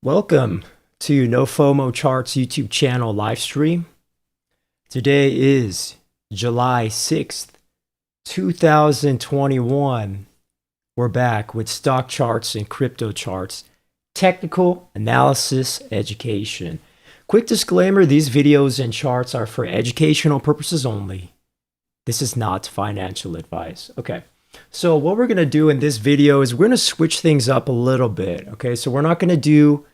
Welcome to No FOMO Charts YouTube channel live stream. Today is July 6th, 2021. We're back with stock charts and crypto charts, technical analysis education. Quick disclaimer, these videos and charts are for educational purposes only. This is not financial advice. Okay. So what we're going to do in this video is we're going to switch things up a little bit. Okay. So we're not going to do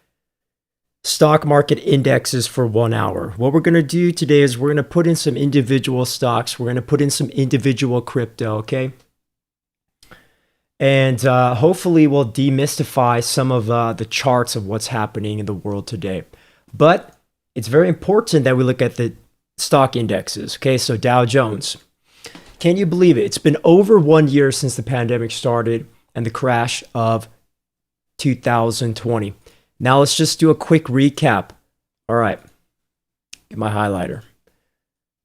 stock market indexes for 1 hour. What we're going to do today is we're going to put in some individual stocks. We're going to put in some individual crypto. Okay. And hopefully we'll demystify some of the charts of what's happening in the world today. But it's very important that we look at the stock indexes. Okay. So Dow Jones. Can you believe it? It's been over 1 year since the pandemic started and the crash of 2020. Now let's just do a quick recap. All right. Get my highlighter.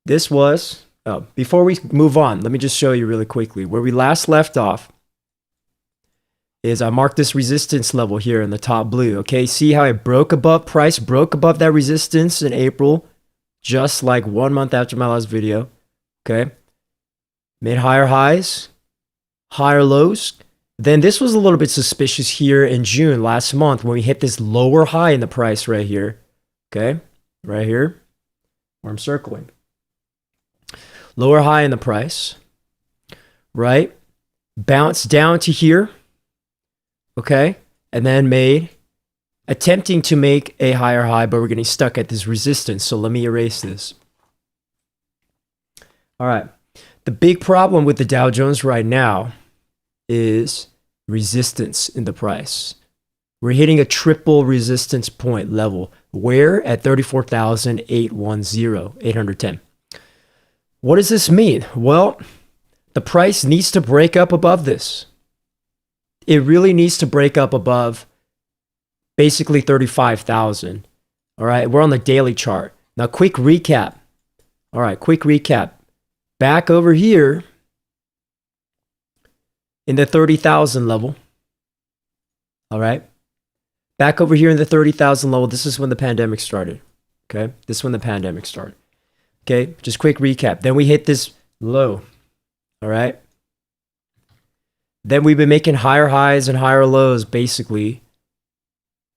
This was, before we move on, let me just show you really quickly. Where we last left off is I marked this resistance level here in the top blue. Okay. See how it broke above that resistance in April, just like 1 month after my last video. Okay. Made higher highs, higher lows. Then this was a little bit suspicious here in June last month when we hit this lower high in the price right here. Okay, right here where I'm circling. Lower high in the price, right? Bounced down to here. Okay, and then attempting to make a higher high, but we're getting stuck at this resistance. So let me erase this. All right. The big problem with the Dow Jones right now is resistance in the price. We're hitting a triple resistance point level. Where? At 34,810. What does this mean? Well, the price needs to break up above this. It really needs to break up above basically 35,000. All right, we're on the daily chart. Now, quick recap. All right, quick recap. Back over here in the 30,000 level. All right. Back over here in the 30,000 level. This is when the pandemic started. Okay. This is when the pandemic started. Okay. Just quick recap. Then we hit this low. All right. Then we've been making higher highs and higher lows basically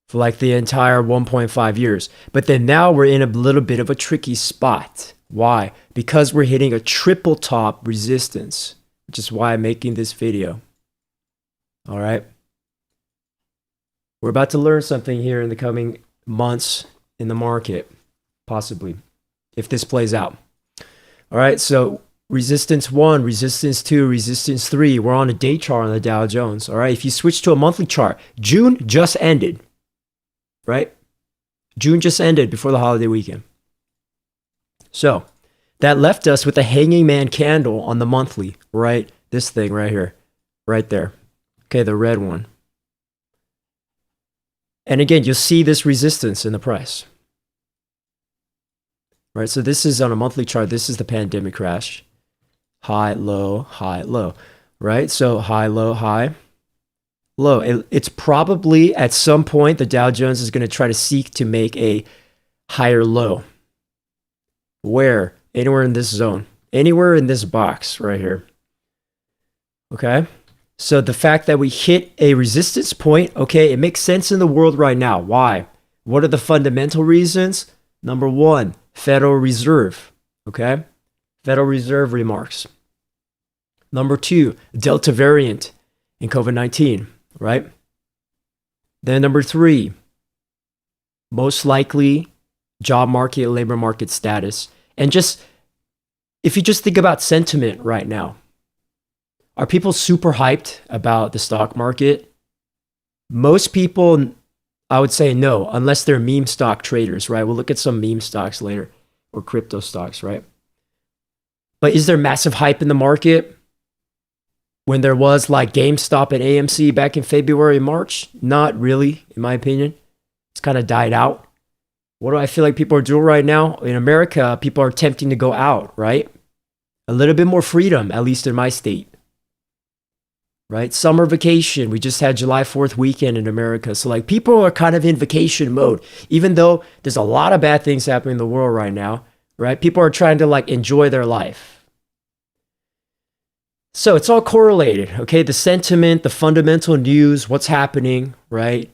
for like the entire 1.5 years. But then now we're in a little bit of a tricky spot. Why? Because we're hitting a triple top resistance, which is why I'm making this video. All right. We're about to learn something here in the coming months in the market, possibly, if this plays out. All right. So resistance 1, resistance 2, resistance 3. We're on a day chart on the Dow Jones. All right. If you switch to a monthly chart, June just ended, right? June just ended before the holiday weekend. So that left us with a hanging man candle on the monthly, right? This thing right here, right there. Okay, the red one. And again, you'll see this resistance in the price. Right, so this is on a monthly chart. This is the pandemic crash. High, low, right? So high, low, low. It's probably at some point the Dow Jones is going to try to seek to make a higher low. Where? Anywhere in this zone. Anywhere in this box right here. Okay? So the fact that we hit a resistance point, okay, it makes sense in the world right now. Why? What are the fundamental reasons? Number 1, Federal Reserve. Okay? Federal Reserve remarks. Number 2, Delta variant in COVID-19, right? Then number 3, most likely job market, labor market status. And just, if you just think about sentiment right now, are people super hyped about the stock market? Most people, I would say no, unless they're meme stock traders, right? We'll look at some meme stocks later or crypto stocks, right? But is there massive hype in the market when there was like GameStop and AMC back in February and March? Not really, in my opinion. It's kind of died out. What do I feel like people are doing right now? In America, people are attempting to go out, right? A little bit more freedom, at least in my state. right? Summer vacation. We just had July 4th weekend in America. So like people are kind of in vacation mode, even though there's a lot of bad things happening in the world right now, right? People are trying to like enjoy their life. So it's all correlated, okay? The sentiment, the fundamental news, what's happening, right?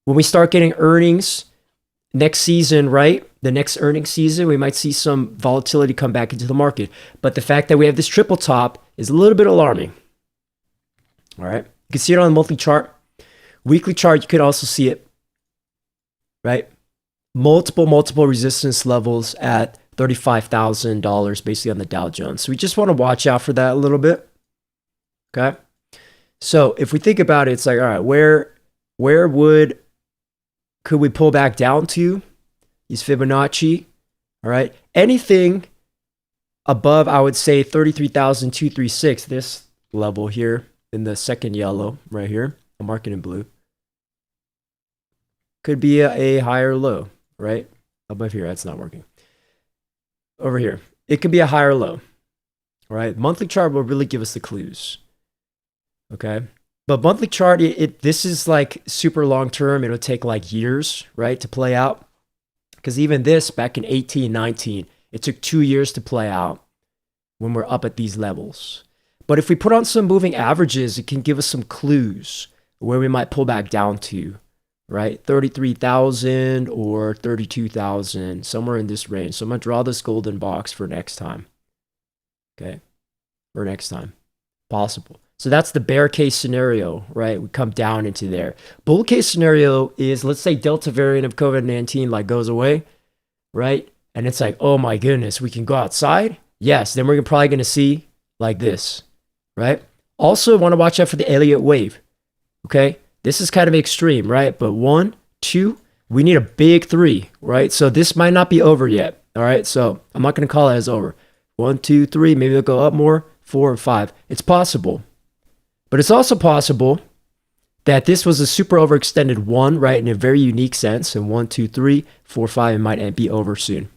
When we start getting earnings next season, right? The next earnings season, we might see some volatility come back into the market. But the fact that we have this triple top is a little bit alarming. All right. You can see it on the monthly chart. Weekly chart, you could also see it, right? Multiple resistance levels at $35,000 basically on the Dow Jones. So we just want to watch out for that a little bit. Okay. So if we think about it, it's like, all right, where could we pull back down to? Use Fibonacci. All right. Anything above, I would say 33,236, this level here. In the second yellow right here, I'm marking in blue, could be a higher low, right? Above here, that's not working. Over here, it could be a higher low, right? Monthly chart will really give us the clues, okay? But monthly chart, this is like super long term. It'll take like years, right, to play out. Because even this back in 18, 19, it took 2 years to play out when we're up at these levels. But if we put on some moving averages, it can give us some clues where we might pull back down to, right? 33,000 or 32,000, somewhere in this range. So I'm going to draw this golden box for next time. Okay. For next time. Possible. So that's the bear case scenario, right? We come down into there. Bull case scenario is, let's say Delta variant of COVID-19 like goes away, right? And it's like, oh my goodness, we can go outside. Yes. Then we're probably going to see like this. Right? Also want to watch out for the Elliott wave. Okay? This is kind of extreme, right? But 1, 2, we need a big 3, right? So this might not be over yet. All right? So I'm not going to call it as over. 1, 2, 3, maybe it'll go up more, 4 and 5. It's possible. But it's also possible that this was a super overextended 1, right? In a very unique sense. And 1, 2, 3, 4, 5, it might be over soon.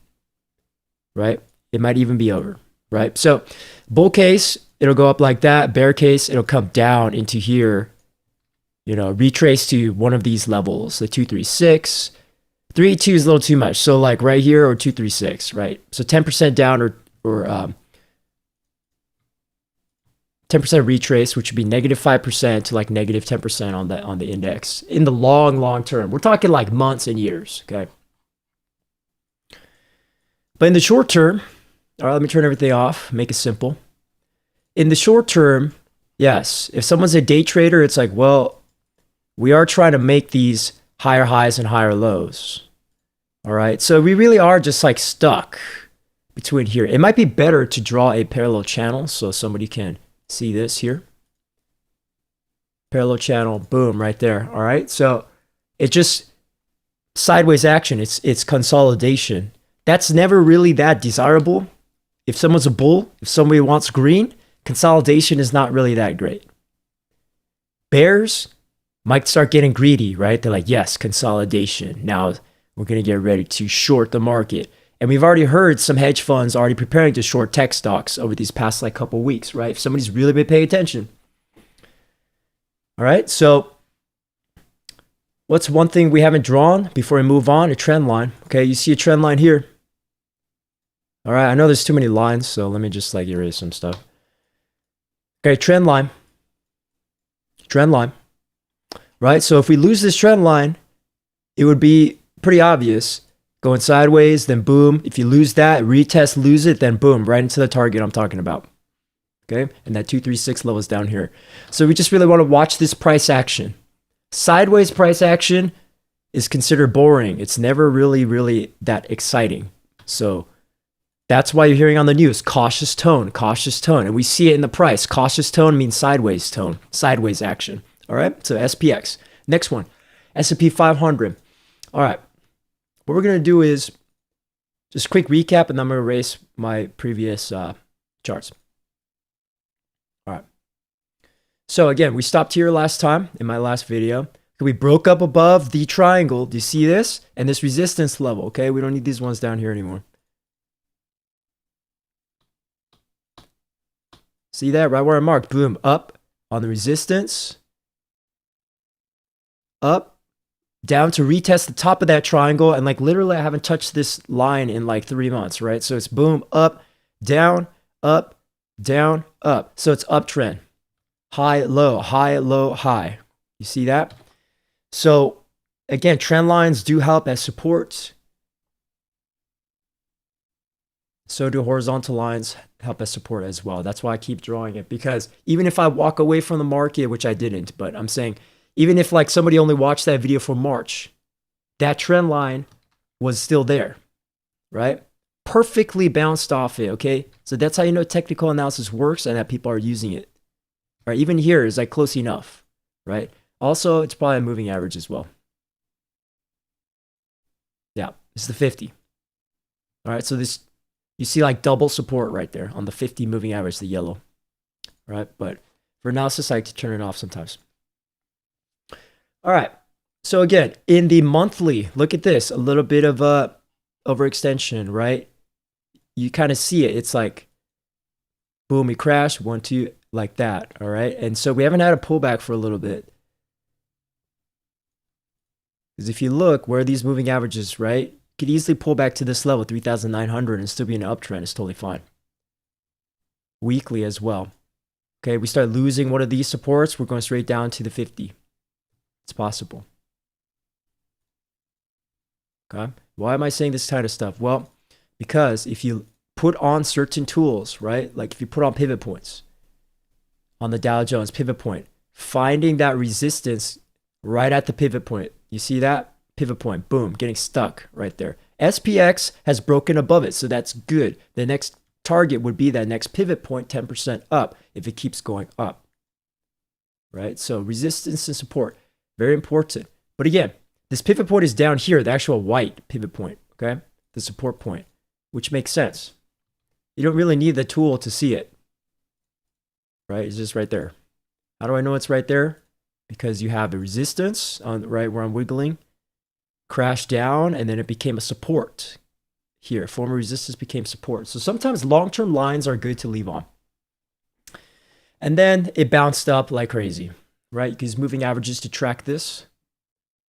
Right? It might even be over. Right? So bull case, it'll go up like that. Bear case, it'll come down into here, you know, retrace to one of these levels, the 236. 3.2 is a little too much. So like right here or 236, right? So 10% down or 10% retrace, which would be -5% to like -10% on the index in the long term. We're talking like months and years, okay? But in the short term, all right, let me turn everything off, make it simple. In the short term, yes, if someone's a day trader, it's like, well, we are trying to make these higher highs and higher lows. All right, so we really are just like stuck between here. It might be better to draw a parallel channel so somebody can see this here. Parallel channel, boom, right there. All right, so it just sideways action. It's consolidation. That's never really that desirable. If someone's a bull, if somebody wants green, consolidation is not really that great. Bears might start getting greedy, right? They're like, yes, consolidation. Now we're going to get ready to short the market. And we've already heard some hedge funds already preparing to short tech stocks over these past like couple weeks, right? If somebody's really been paying attention. All right, so what's one thing we haven't drawn before we move on? A trend line. Okay, you see a trend line here. All right, I know there's too many lines, so let me just like erase some stuff. Okay, trend line. Trend line. Right, so if we lose this trend line, it would be pretty obvious. Going sideways, then boom. If you lose that, retest, lose it, then boom, right into the target I'm talking about. Okay, and that 236 level is down here. So we just really want to watch this price action. Sideways price action is considered boring. It's never really that exciting. So that's why you're hearing on the news, cautious tone. And we see it in the price. Cautious tone means sideways tone, sideways action. All right, so SPX. Next one, S&P 500. All right, what we're going to do is just a quick recap, and then I'm going to erase my previous charts. All right. So again, we stopped here last time in my last video. We broke up above the triangle. Do you see this? And this resistance level, okay? We don't need these ones down here anymore. See that? Right where I marked. Boom. Up. on the resistance, up, down to retest the top of that triangle. And like literally I haven't touched this line in like 3 months, right? So it's boom, up, down, up, down, up. So it's uptrend. High, low, high, low, high. You see that? So again, trend lines do help as supports. So do horizontal lines help as support as well. That's why I keep drawing it, because even if I walk away from the market, which I didn't, but I'm saying even if like somebody only watched that video for March, that trend line was still there, right? Perfectly bounced off it, okay? So that's how you know technical analysis works and that people are using it. All right, even here is like close enough, right? Also, it's probably a moving average as well. Yeah, it's the 50. All right, so this, you see like double support right there on the 50 moving average, the yellow, right? But for analysis, I like to turn it off sometimes. All right, so again, in the monthly, look at this, a little bit of a overextension, right? You kind of see it. It's like, boom, we crashed, 1, 2, like that, all right? And so we haven't had a pullback for a little bit. Because if you look, where are these moving averages, right? Could easily pull back to this level, 3,900, and still be in an uptrend. It's totally fine. Weekly as well. Okay, we start losing one of these supports, we're going straight down to the 50. It's possible. Okay, why am I saying this kind of stuff? Well, because if you put on certain tools, right? Like if you put on pivot points on the Dow Jones pivot point, finding that resistance right at the pivot point. You see that? Pivot point, boom, getting stuck right there. SPX has broken above it, so that's good. The next target would be that next pivot point, 10% up, if it keeps going up, right? So resistance and support, very important. But again, this pivot point is down here, the actual white pivot point, okay? The support point, which makes sense. You don't really need the tool to see it, right? It's just right there. How do I know it's right there? Because you have the resistance on right where I'm wiggling, crashed down, and then it became a support here. Former resistance became support. So sometimes long-term lines are good to leave on. And then it bounced up like crazy, right? Because moving averages to track this.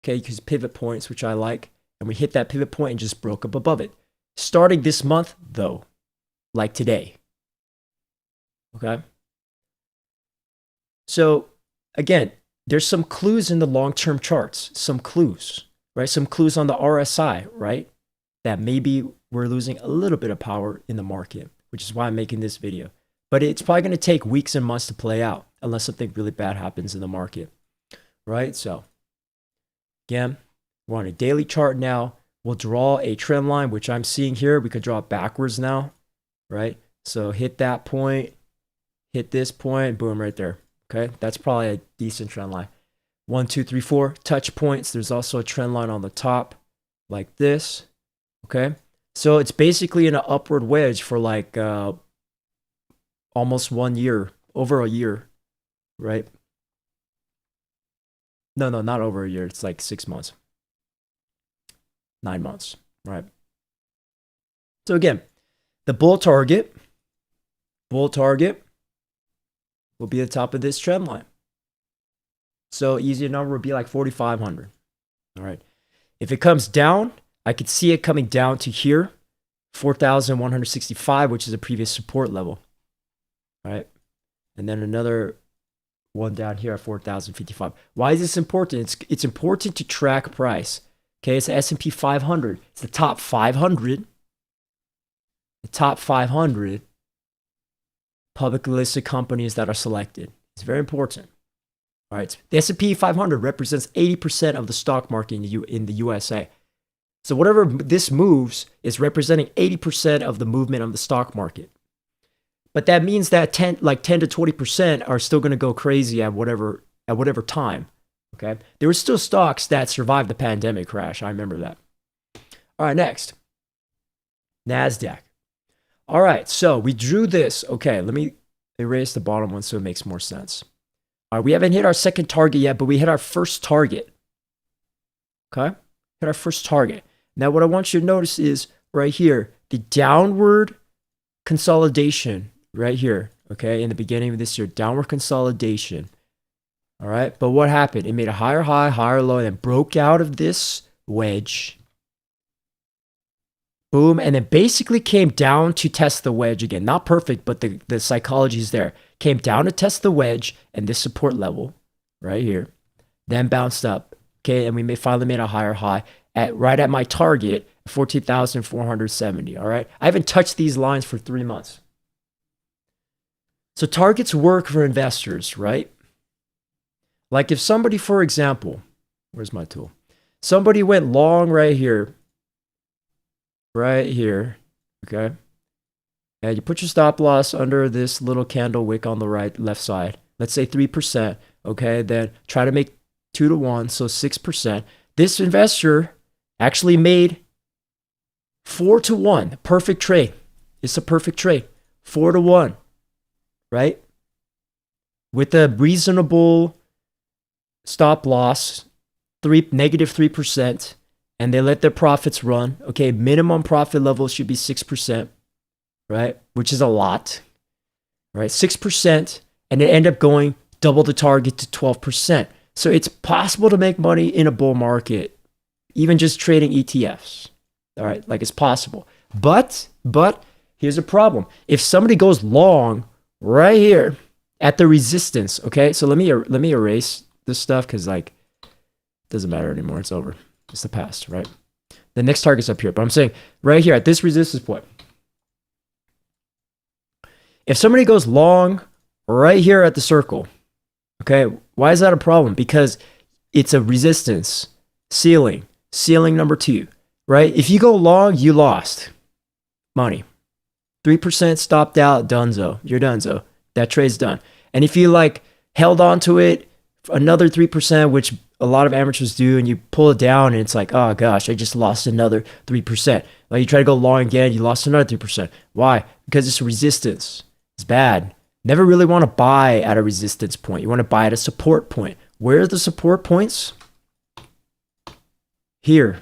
Okay, because pivot points, which I like, and we hit that pivot point and just broke up above it. Starting this month, though, like today. Okay. So again, there's some clues in the long-term charts, some clues, right? Some clues on the RSI, right? That maybe we're losing a little bit of power in the market, which is why I'm making this video. But it's probably going to take weeks and months to play out unless something really bad happens in the market, right? So again, we're on a daily chart now. We'll draw a trend line, which I'm seeing here. We could draw it backwards now, right? So hit that point, hit this point, boom, right there. Okay, that's probably a decent trend line. 1, 2, 3, 4 touch points. There's also a trend line on the top like this. Okay, so it's basically in an upward wedge for like almost 1 year, over a year, right? No, not over a year. It's like 6 months, 9 months, right? So again, the bull target will be the top of this trend line. So easier number would be like 4,500. All right. If it comes down, I could see it coming down to here, 4,165, which is a previous support level. All right. And then another one down here at 4,055. Why is this important? It's important to track price. Okay, it's the S&P 500. It's the top 500. The top 500 publicly listed companies that are selected. It's very important. All right, the S&P 500 represents 80% of the stock market in the USA. So whatever this moves is representing 80% of the movement of the stock market. But that means that 10 to 20% are still going to go crazy at whatever time. Okay, there were still stocks that survived the pandemic crash. I remember that. All right, next, NASDAQ. All right, so we drew this. Okay, let me erase the bottom one so it makes more sense. All right, we haven't hit our second target yet, but we hit our first target. Okay, hit our first target. Now, what I want you to notice is right here, the downward consolidation right here. Okay, in the beginning of this year, downward consolidation. All right, but what happened? It made a higher high, higher low, and then broke out of this wedge. Boom, and then basically came down to test the wedge again. Not perfect, but the psychology is there. Came down to test the wedge and this support level right here. Then bounced up. Okay, and we finally made a higher high right at my target, 14,470. All right, I haven't touched these lines for 3 months. So targets work for investors, right? Like if somebody, for example, where's my tool? Somebody went long right here, okay? And you put your stop loss under this little candle wick on the left side. Let's say 3%, okay? Then try to make 2 to 1, so 6%. This investor actually made 4 to 1, perfect trade. It's a perfect trade, 4 to 1, right? With a reasonable stop loss, negative 3%, and they let their profits run. Okay, minimum profit level should be 6%, right? Which is a lot, right? 6%, and it ended up going double the target to 12%. So it's possible to make money in a bull market, even just trading ETFs. All right, like it's possible. But here's a problem. If somebody goes long right here at the resistance, okay? So let me erase this stuff because like it doesn't matter anymore. It's over. It's the past, right? The next target's up here. But I'm saying right here at this resistance point, if somebody goes long right here at the circle, okay, why is that a problem? Because it's a resistance, ceiling number 2, right? If you go long, you lost money. 3% stopped out, donezo. You're donezo. That trade's done. And if you like held on to it, another 3%, which a lot of amateurs do, and you pull it down and it's like, oh gosh, I just lost another 3%. Like you try to go long again, you lost another 3%. Why? Because it's resistance. It's bad. Never really want to buy at a resistance point. You want to buy at a support point. Where are the support points? Here.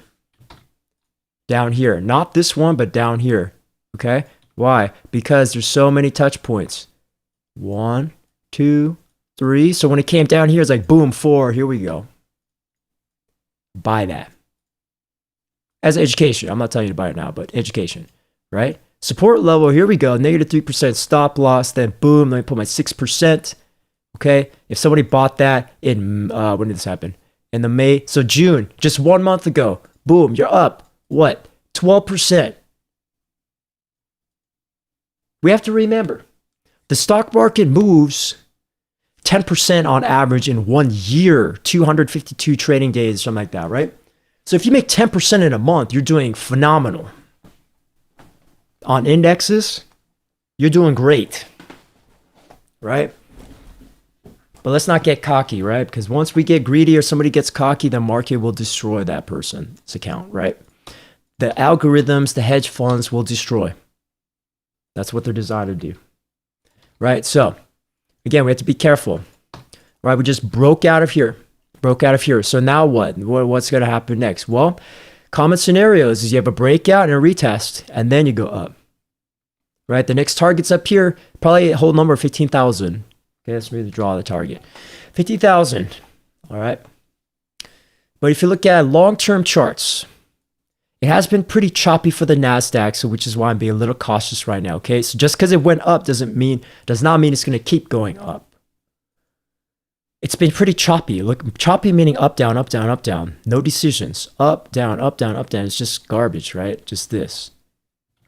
Down here. Not this one, but down here. Okay? Why? Because there's so many touch points. 1, 2, 3. So when it came down here, it's like, boom, 4. Here we go. Buy that. As education. I'm not telling you to buy it now, but education. Right? Support level, here we go. Negative 3% stop loss. Then boom, let me put my 6%. Okay? If somebody bought that in, when did this happen? In the May, so June, just 1 month ago. Boom, you're up. What? 12%. We have to remember, the stock market moves 10% on average in 1 year, 252 trading days, something like that, right? So if you make 10% in a month, you're doing phenomenal. On indexes, you're doing great, right? But let's not get cocky, right? Because once we get greedy or somebody gets cocky, the market will destroy that person's account, right? The algorithms, the hedge funds will destroy. That's what they're designed to do, right? So again, we have to be careful, right? We just broke out of here. So now what? What's going to happen next? Well, common scenarios is you have a breakout and a retest, and then you go up, right? The next target's up here, probably a whole number of 15,000. Okay, let's maybe draw the target. 50,000, all right? But if you look at long-term charts, it has been pretty choppy for the NASDAQ, so which is why I'm being a little cautious right now, okay? So just because it went up does not mean it's going to keep going up. It's been pretty choppy. Look, choppy meaning up, down, up, down, up, down. No decisions. Up, down, up, down, up, down. It's just garbage, right? Just this.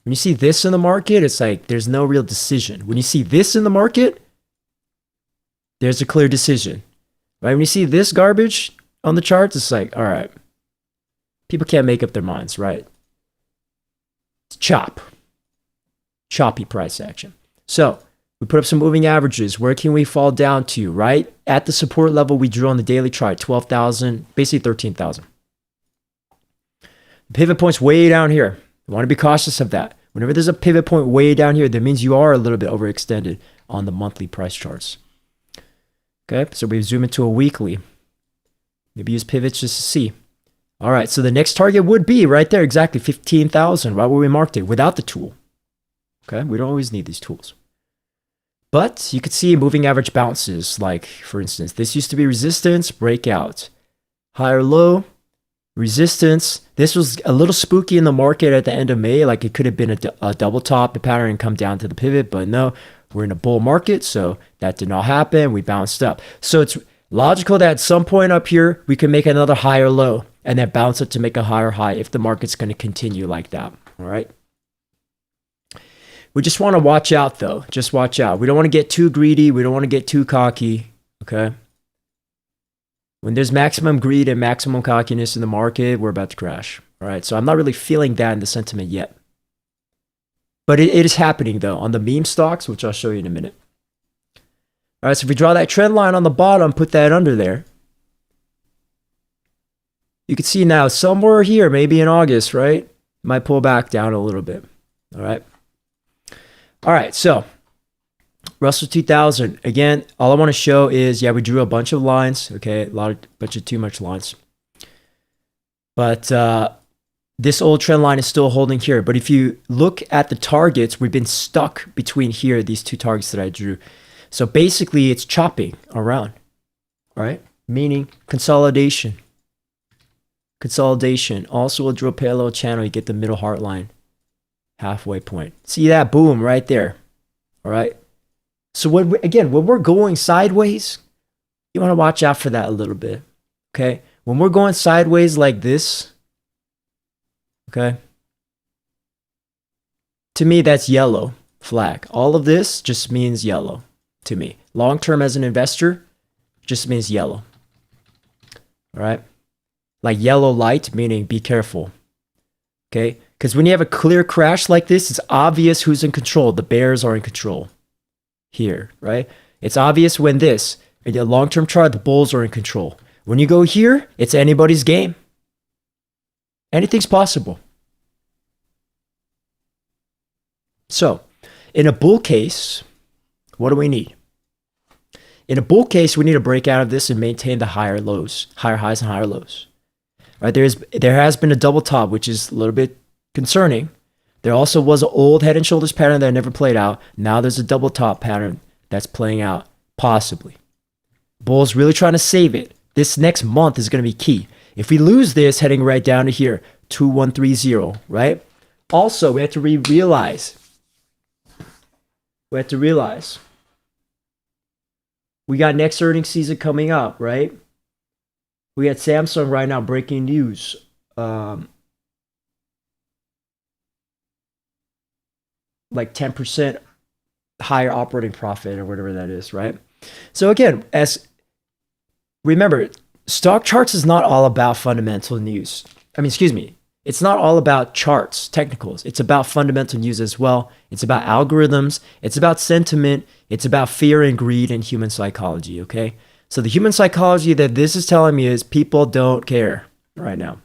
When you see this in the market, it's like there's no real decision. When you see this in the market, there's a clear decision, right? When you see this garbage on the charts, it's like, all right, people can't make up their minds, right? It's choppy price action. So we put up some moving averages. Where can we fall down to, right? At the support level we drew on the daily chart, 12,000, basically 13,000. The pivot point's way down here. You want to be cautious of that. Whenever there's a pivot point way down here, that means you are a little bit overextended on the monthly price charts. Okay, so we zoom into a weekly. Maybe use pivots just to see. All right, so the next target would be right there, exactly 15,000, right where we marked it, without the tool. Okay, we don't always need these tools. But you could see moving average bounces. Like, for instance, this used to be resistance, breakout. Higher low, resistance. This was a little spooky in the market at the end of May. Like it could have been a double top pattern and come down to the pivot. But no, we're in a bull market. So that did not happen. We bounced up. So it's logical that at some point up here, we can make another higher low and then bounce up to make a higher high if the market's going to continue like that. All right. We just want to watch out though. Just watch out. We don't want to get too greedy. We don't want to get too cocky. Okay. When there's maximum greed and maximum cockiness in the market, we're about to crash. All right. So I'm not really feeling that in the sentiment yet. But it is happening though on the meme stocks, which I'll show you in a minute. All right. So if we draw that trend line on the bottom, put that under there. You can see now somewhere here, maybe in August, right? Might pull back down a little bit. All right. All right, so Russell 2000. Again, all I want to show is, yeah, we drew a bunch of lines. Okay, bunch of too much lines. But this old trend line is still holding here. But if you look at the targets, we've been stuck between here, these two targets that I drew. So basically, it's chopping around, all right? Meaning consolidation. Consolidation. Also, we'll draw a parallel channel. You get the middle heart line. Halfway point. See that? Boom, right there. All right. So when we're going sideways, you want to watch out for that a little bit. Okay. When we're going sideways like this, okay. To me, that's yellow flag. All of this just means yellow to me. Long term as an investor, just means yellow. All right. Like yellow light, meaning be careful. Okay. Because when you have a clear crash like this, it's obvious who's in control. The bears are in control here, right? It's obvious when this, in a long-term chart, the bulls are in control. When you go here, it's anybody's game. Anything's possible. So, in a bull case, what do we need? In a bull case, we need to break out of this and maintain the higher lows, higher highs and higher lows. Right? There has been a double top, which is a little bit concerning. There also was an old head and shoulders pattern that never played out. Now there's a double top pattern that's playing out, possibly. Bull's really trying to save it. This next month is going to be key. If we lose this, heading right down to here, 2130, right? Also, we have to realize. We got next earnings season coming up, right? We got Samsung right now, breaking news. Like 10% higher operating profit or whatever that is, right? So again, remember, stock charts is not all about fundamental news. It's not all about charts, technicals. It's about fundamental news as well. It's about algorithms. It's about sentiment. It's about fear and greed and human psychology, okay? So the human psychology that this is telling me is people don't care right now.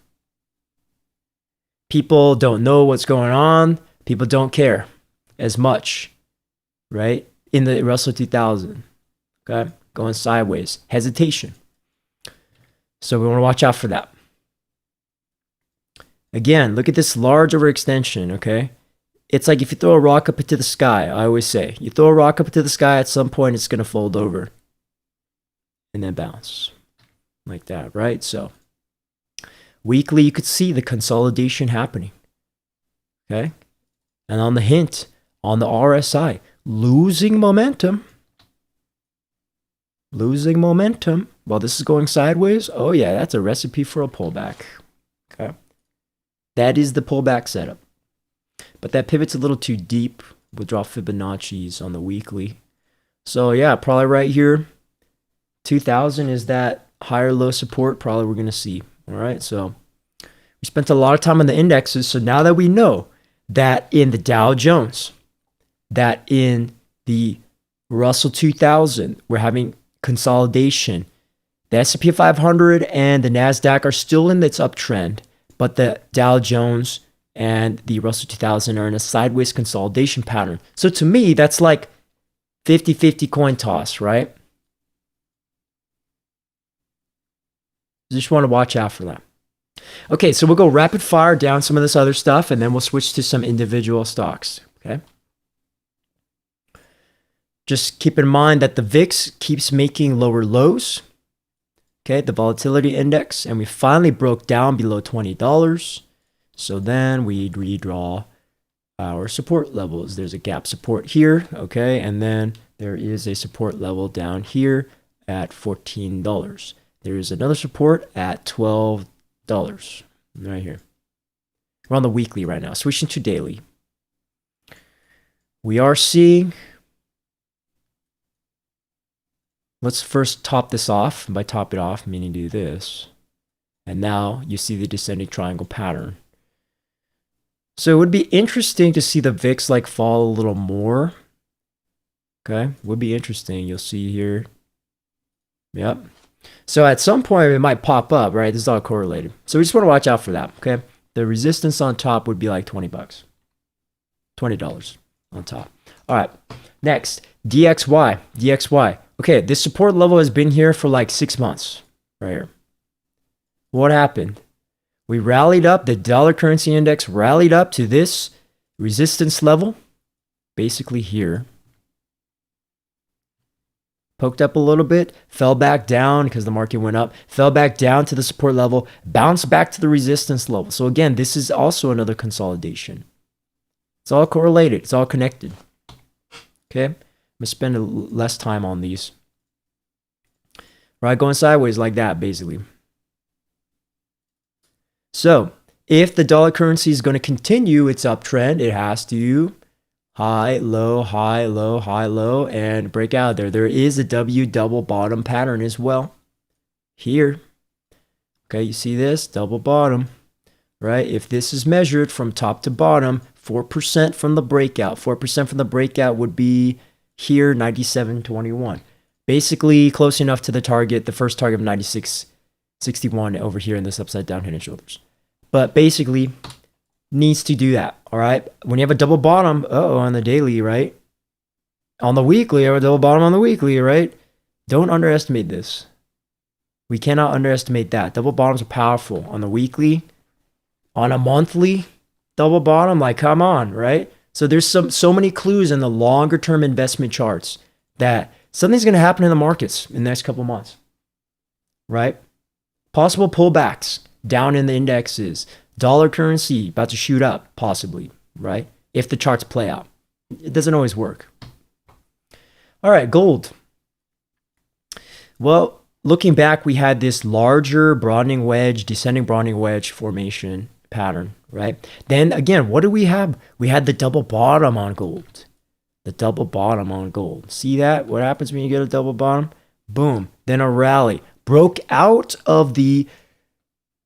People don't know what's going on. People don't care as much, right? In the Russell 2000, okay? Going sideways, hesitation. So we want to watch out for that. Again, look at this large overextension, okay? It's like if you throw a rock up into the sky, I always say, you throw a rock up into the sky, at some point it's going to fold over and then bounce like that, right? So weekly, you could see the consolidation happening, okay? And on the hint, on the RSI, losing momentum. While this is going sideways, oh yeah, that's a recipe for a pullback. Okay. That is the pullback setup. But that pivot's a little too deep. We'll draw Fibonacci's on the weekly. So yeah, probably right here, 2000 is that higher low support probably we're going to see. All right, so we spent a lot of time on the indexes. So now that we know that in the Dow Jones, that in the Russell 2000, we're having consolidation. The S&P 500 and the NASDAQ are still in its uptrend, but the Dow Jones and the Russell 2000 are in a sideways consolidation pattern. So to me, that's like 50-50 coin toss, right? Just want to watch out for that. Okay, so we'll go rapid fire down some of this other stuff, and then we'll switch to some individual stocks, okay? just keep in mind that the VIX keeps making lower lows. Okay, the volatility index, and we finally broke down below $20. So then we redraw our support levels. There's a gap support here, okay, and then there is a support level down here at $14. There is another support at $12 right here. We're on the weekly right now. Switching to daily. We are seeing, let's first top this off. By top it off, meaning do this. And now you see the descending triangle pattern. So it would be interesting to see the VIX like fall a little more. Okay, would be interesting. You'll see here. Yep. So at some point it might pop up, right? This is all correlated. So we just want to watch out for that, okay? The resistance on top would be like 20 bucks. $20 on top. All right, next, DXY. DXY. Okay, this support level has been here for like 6 months, right here. What happened? We rallied up, the dollar currency index rallied up to this resistance level, basically here. Poked up a little bit, fell back down because the market went up, fell back down to the support level, bounced back to the resistance level. So again, this is also another consolidation. It's all correlated, it's all connected. Okay, I'm gonna spend less time on these. Right, going sideways like that, basically. So if the dollar currency is going to continue its uptrend, it has to high, low, high, low, high, low, and break out there. There is a W double bottom pattern as well here. Okay, you see this double bottom, right? If this is measured from top to bottom, 4% from the breakout, 4% from the breakout would be here, 97.21. Basically close enough to the target, the first target of 96.61 over here in this upside down head and shoulders. But basically needs to do that, all right? When you have a double bottom, on the daily, right? On the weekly, or a double bottom on the weekly, right? Don't underestimate this. We cannot underestimate that. Double bottoms are powerful on the weekly, on a monthly double bottom, like come on, right? So there's so many clues in the longer term investment charts that something's going to happen in the markets in the next couple months, right? Possible pullbacks down in the indexes, dollar currency about to shoot up, possibly, right? If the charts play out. It doesn't always work. All right, gold. Well, looking back, we had this larger broadening wedge, descending broadening wedge formation pattern, right? Then again, what do we have? We had the double bottom on gold. The double bottom on gold. See that? What happens when you get a double bottom? Boom. Then a rally. Broke out of the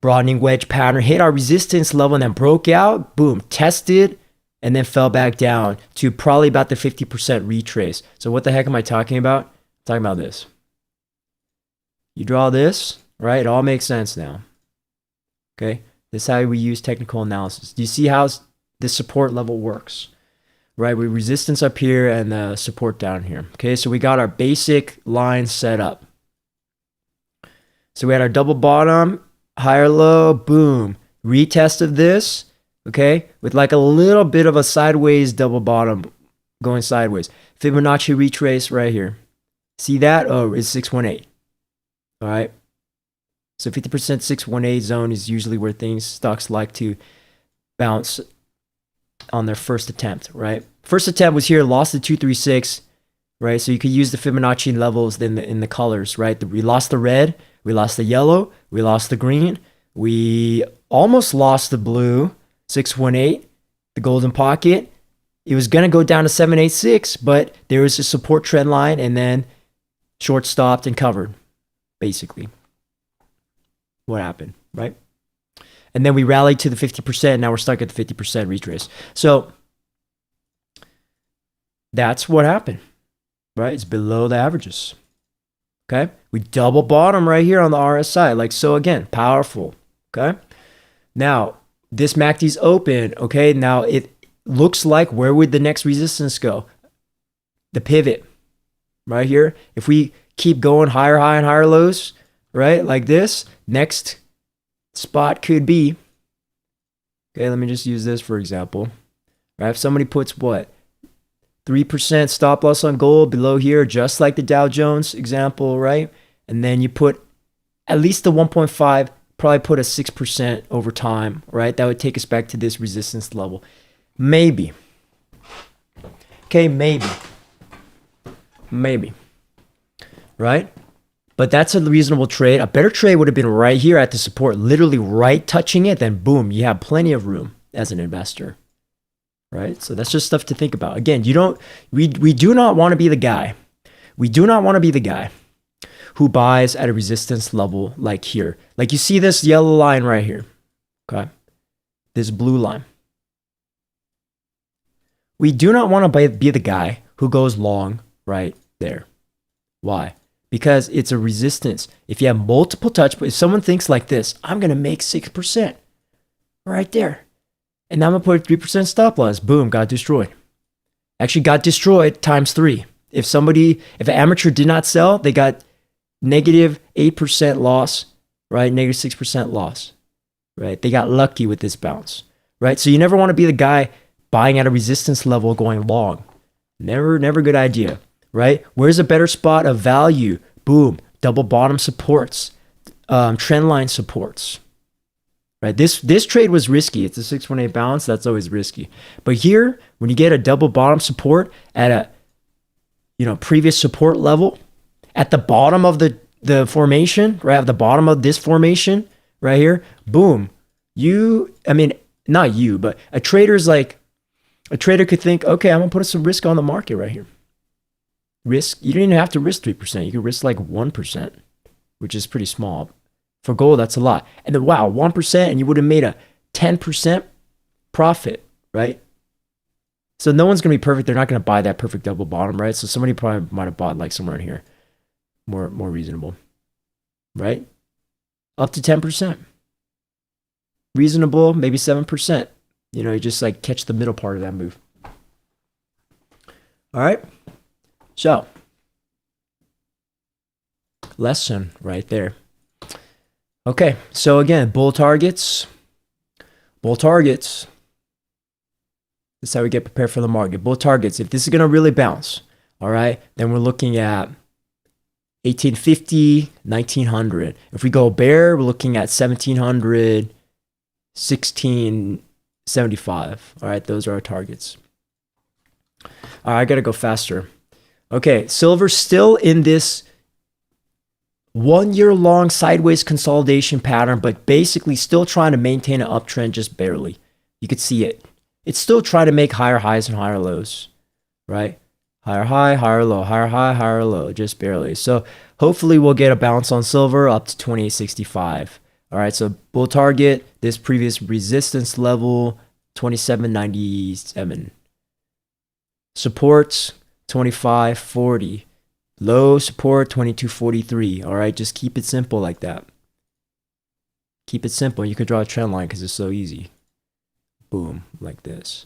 broadening wedge pattern, hit our resistance level, and then broke out, boom, tested, and then fell back down to probably about the 50% retrace. So what the heck am I talking about? I'm talking about this. You draw this, right? It all makes sense now. Okay? This is how we use technical analysis. Do you see how this support level works? Right? We resistance up here and the support down here. Okay? So we got our basic line set up. So we had our double bottom, higher low, boom. Retest of this, okay, with like a little bit of a sideways double bottom going sideways. Fibonacci retrace right here. See that? Oh, it's 618. All right. So 50% 618 zone is usually where stocks like to bounce on their first attempt, right? First attempt was here, lost the 236, right? So you could use the Fibonacci levels in the colors, right? We lost the red, we lost the yellow, we lost the green, we almost lost the blue, 618, the golden pocket. It was going to go down to 786, but there was a support trend line and then short stopped and covered, basically. What happened, right? And then we rallied to the 50%. Now we're stuck at the 50% retrace. So that's what happened, right? It's below the averages. Okay, we double bottom right here on the RSI, like so. Again, powerful. Okay, now this MACD's open. Okay, now it looks like where would the next resistance go? The pivot right here. If we keep going higher high and higher lows, right, like this, next spot could be. Okay, let me just use this for example. Right, if somebody puts what? 3% stop loss on gold below here, just like the Dow Jones example, right? And then you put at least the 1.5, probably put a 6% over time, right? That would take us back to this resistance level. Maybe. Okay, maybe. Maybe. Right? But that's a reasonable trade. A better trade would have been right here at the support, literally right touching it. Then boom, you have plenty of room as an investor. Right? So that's just stuff to think about. Again, we do not want to be the guy. We do not want to be the guy who buys at a resistance level like here. Like you see this yellow line right here. Okay? This blue line. We do not want to be the guy who goes long right there. Why? Because it's a resistance. If you have multiple touch points, if someone thinks like this, I'm going to make 6% right there. And now I'm going to put a 3% stop loss. Boom, got destroyed. Actually got destroyed times 3. If an amateur did not sell, they got negative 8% loss, right? Negative 6% loss, right? They got lucky with this bounce, right? So you never want to be the guy buying at a resistance level going long. Never good idea. Right? Where's a better spot of value? Boom. Double bottom supports. Trend line supports. Right? This trade was risky. It's a 618 bounce. That's always risky. But here, when you get a double bottom support at a previous support level, at the bottom of the formation, right? At the bottom of this formation right here, boom. Not you, but a trader could think, okay, I'm gonna put some risk on the market right here. Risk, you don't even have to risk 3%. You could risk like 1%, which is pretty small. For gold, that's a lot. And then, wow, 1%, and you would have made a 10% profit, right? So no one's going to be perfect. They're not going to buy that perfect double bottom, right? So somebody probably might have bought like somewhere in here. More reasonable, right? Up to 10%. Reasonable, maybe 7%. You just like catch the middle part of that move. All right. So, lesson right there. Okay, so again, bull targets. This is how we get prepared for the market. Bull targets, if this is going to really bounce, all right, then we're looking at 1850, 1900. If we go bear, we're looking at 1700, 1675. All right, those are our targets. All right, I got to go faster. Okay, silver still in this 1 year long sideways consolidation pattern, but basically still trying to maintain an uptrend just barely. You could see it. It's still trying to make higher highs and higher lows, right? Higher high, higher low, higher high, higher low, just barely. So hopefully we'll get a bounce on silver up to 2865. All right, so bull target, this previous resistance level, 2797. Supports, 2540. Low support, 2243. All right, just keep it simple like that. Keep it simple. You can draw a trend line because it's so easy. Boom, like this.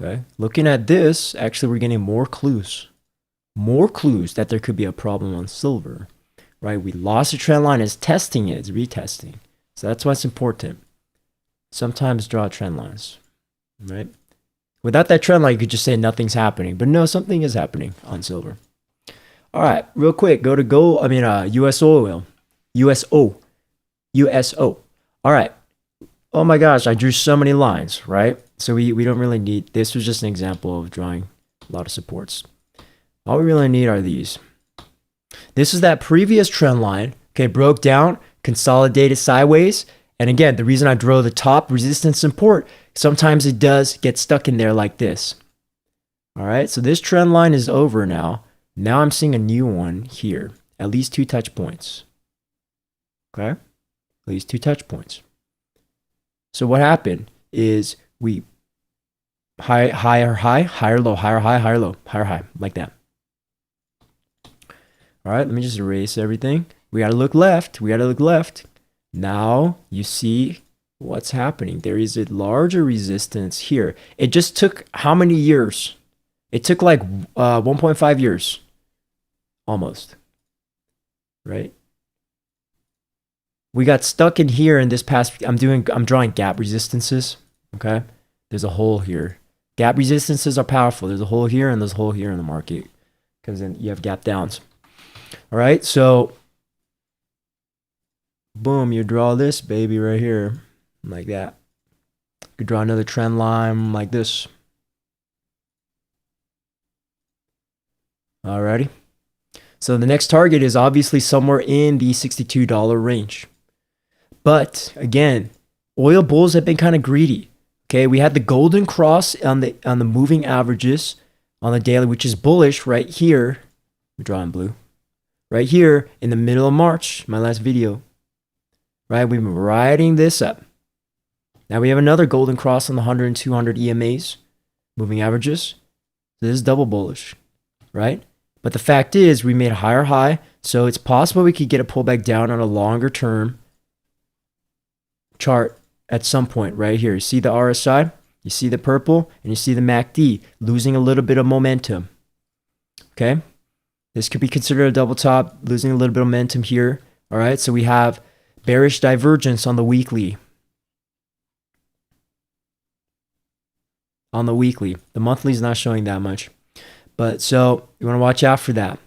Okay, looking at this, actually we're getting more clues. More clues that there could be a problem on silver. Right, we lost a trend line. It's testing it. It's retesting. So that's why it's important. Sometimes draw trend lines. Right? Without that trend line, you could just say nothing's happening. But no, something is happening on silver. All right, real quick, go to US oil. USO. All right. Oh my gosh, I drew so many lines, right? So we don't really need, this was just an example of drawing a lot of supports. All we really need are these. This is that previous trend line, okay, broke down, consolidated sideways. And again, the reason I drew the top resistance support, sometimes it does get stuck in there like this. All right, so this trend line is over now. Now I'm seeing a new one here, at least 2 touch points. Okay, at least 2 touch points. So what happened is we higher high, higher low, higher high, higher low, higher high, like that. All right, let me just erase everything. We got to look left. Now you see what's happening. There is a larger resistance here. It just took how many years? It took like 1.5 years, almost, right? We got stuck in here in this past, I'm drawing gap resistances, okay? There's a hole here. Gap resistances are powerful. There's a hole here and there's a hole here in the market because then you have gap downs. All right, so boom, you draw this baby right here like that. You could draw another trend line like this. Alrighty. So the next target is obviously somewhere in the $62 range. But again, oil bulls have been kind of greedy. Okay, we had the golden cross on the moving averages on the daily, which is bullish right here. We draw in blue. Right here in the middle of March, my last video. Right, we've been riding this up. Now we have another golden cross on the 100 and 200 EMAs, moving averages. So this is double bullish, right? But the fact is we made a higher high, so it's possible we could get a pullback down on a longer term chart at some point right here. You see the RSI, you see the purple, and you see the MACD losing a little bit of momentum. Okay, this could be considered a double top, losing a little bit of momentum here. All right, so we have bearish divergence on the weekly. On the weekly, the monthly is not showing that much, but so you want to watch out for that.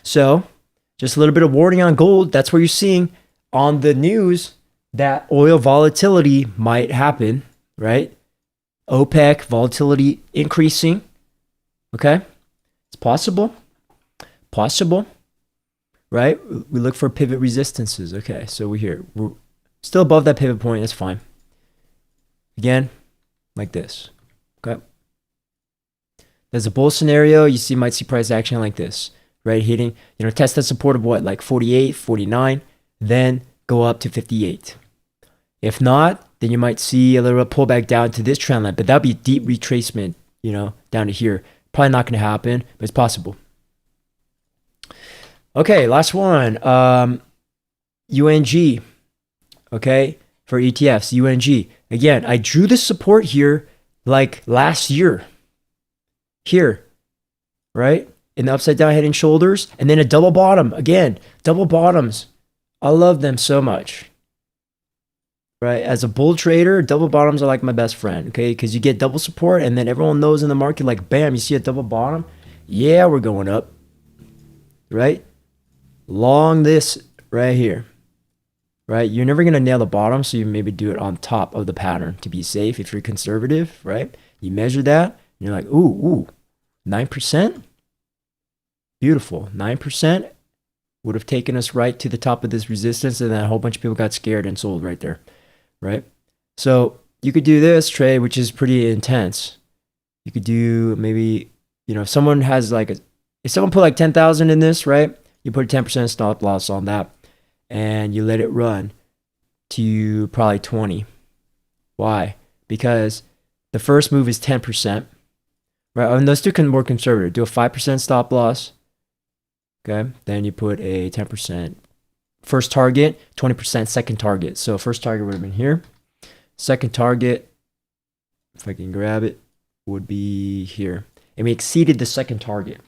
So just a little bit of warning on gold. That's what you're seeing on the news, that oil volatility might happen, right? OPEC volatility increasing. Okay, it's possible, right? We look for pivot resistances. Okay, so we're still above that pivot point. That's fine. Again, like this. Okay, there's a bull scenario. You might see price action like this, right? Hitting, test that support of what, like 48, 49, then go up to 58. If not, then you might see a little pullback down to this trend line, but that'd be a deep retracement, down to here. Probably not going to happen, but it's possible. Okay, last one. UNG. Okay, for ETFs, UNG. Again, I drew this support here like last year. Here, right? In the upside down head and shoulders, and then a double bottom. Again, double bottoms. I love them so much. Right? As a bull trader, double bottoms are like my best friend, okay? Because you get double support, and then everyone knows in the market, like, bam, you see a double bottom? Yeah, we're going up. Right? Long this right here. Right? You're never going to nail the bottom, so you maybe do it on top of the pattern to be safe if you're conservative, right? You measure that, and you're like, ooh, 9%? Beautiful. 9% would have taken us right to the top of this resistance, and then a whole bunch of people got scared and sold right there, right? So you could do this trade, which is pretty intense. You could do maybe, if someone has if someone put like 10,000 in this, right? You put a 10% stop loss on that, and you let it run to probably 20. Why? Because the first move is 10%, right? And those two can be more conservative. Do a 5% stop loss. Okay, then you put a 10% first target, 20% second target. So first target would have been here. Second target, if I can grab it, would be here. And we exceeded the second target.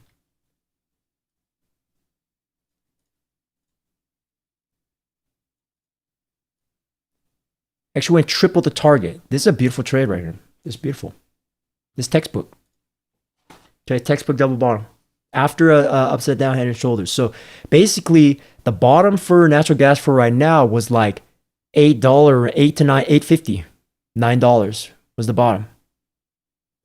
Actually went triple the target. This is a beautiful trade right here. This is beautiful. This textbook. Okay, textbook double bottom. After a upside down head and shoulders. So basically the bottom for natural gas for right now was like $8, $8 to $9, $8.50. $9 was the bottom.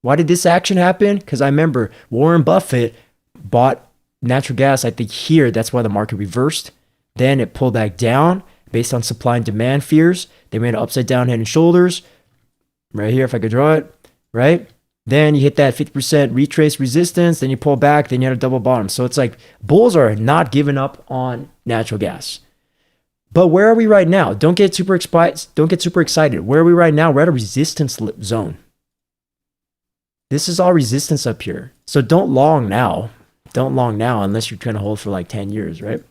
Why did this action happen? Because I remember Warren Buffett bought natural gas, I think here, that's why the market reversed. Then it pulled back down based on supply and demand fears. They made an upside down head and shoulders. Right here, if I could draw it, right? Then you hit that 50% retrace resistance, then you pull back, then you had a double bottom. So it's like bulls are not giving up on natural gas. But where are we right now? Don't get super excited. Where are we right now? We're at a resistance zone. This is all resistance up here. So don't long now. Don't long now unless you're trying to hold for like 10 years, right?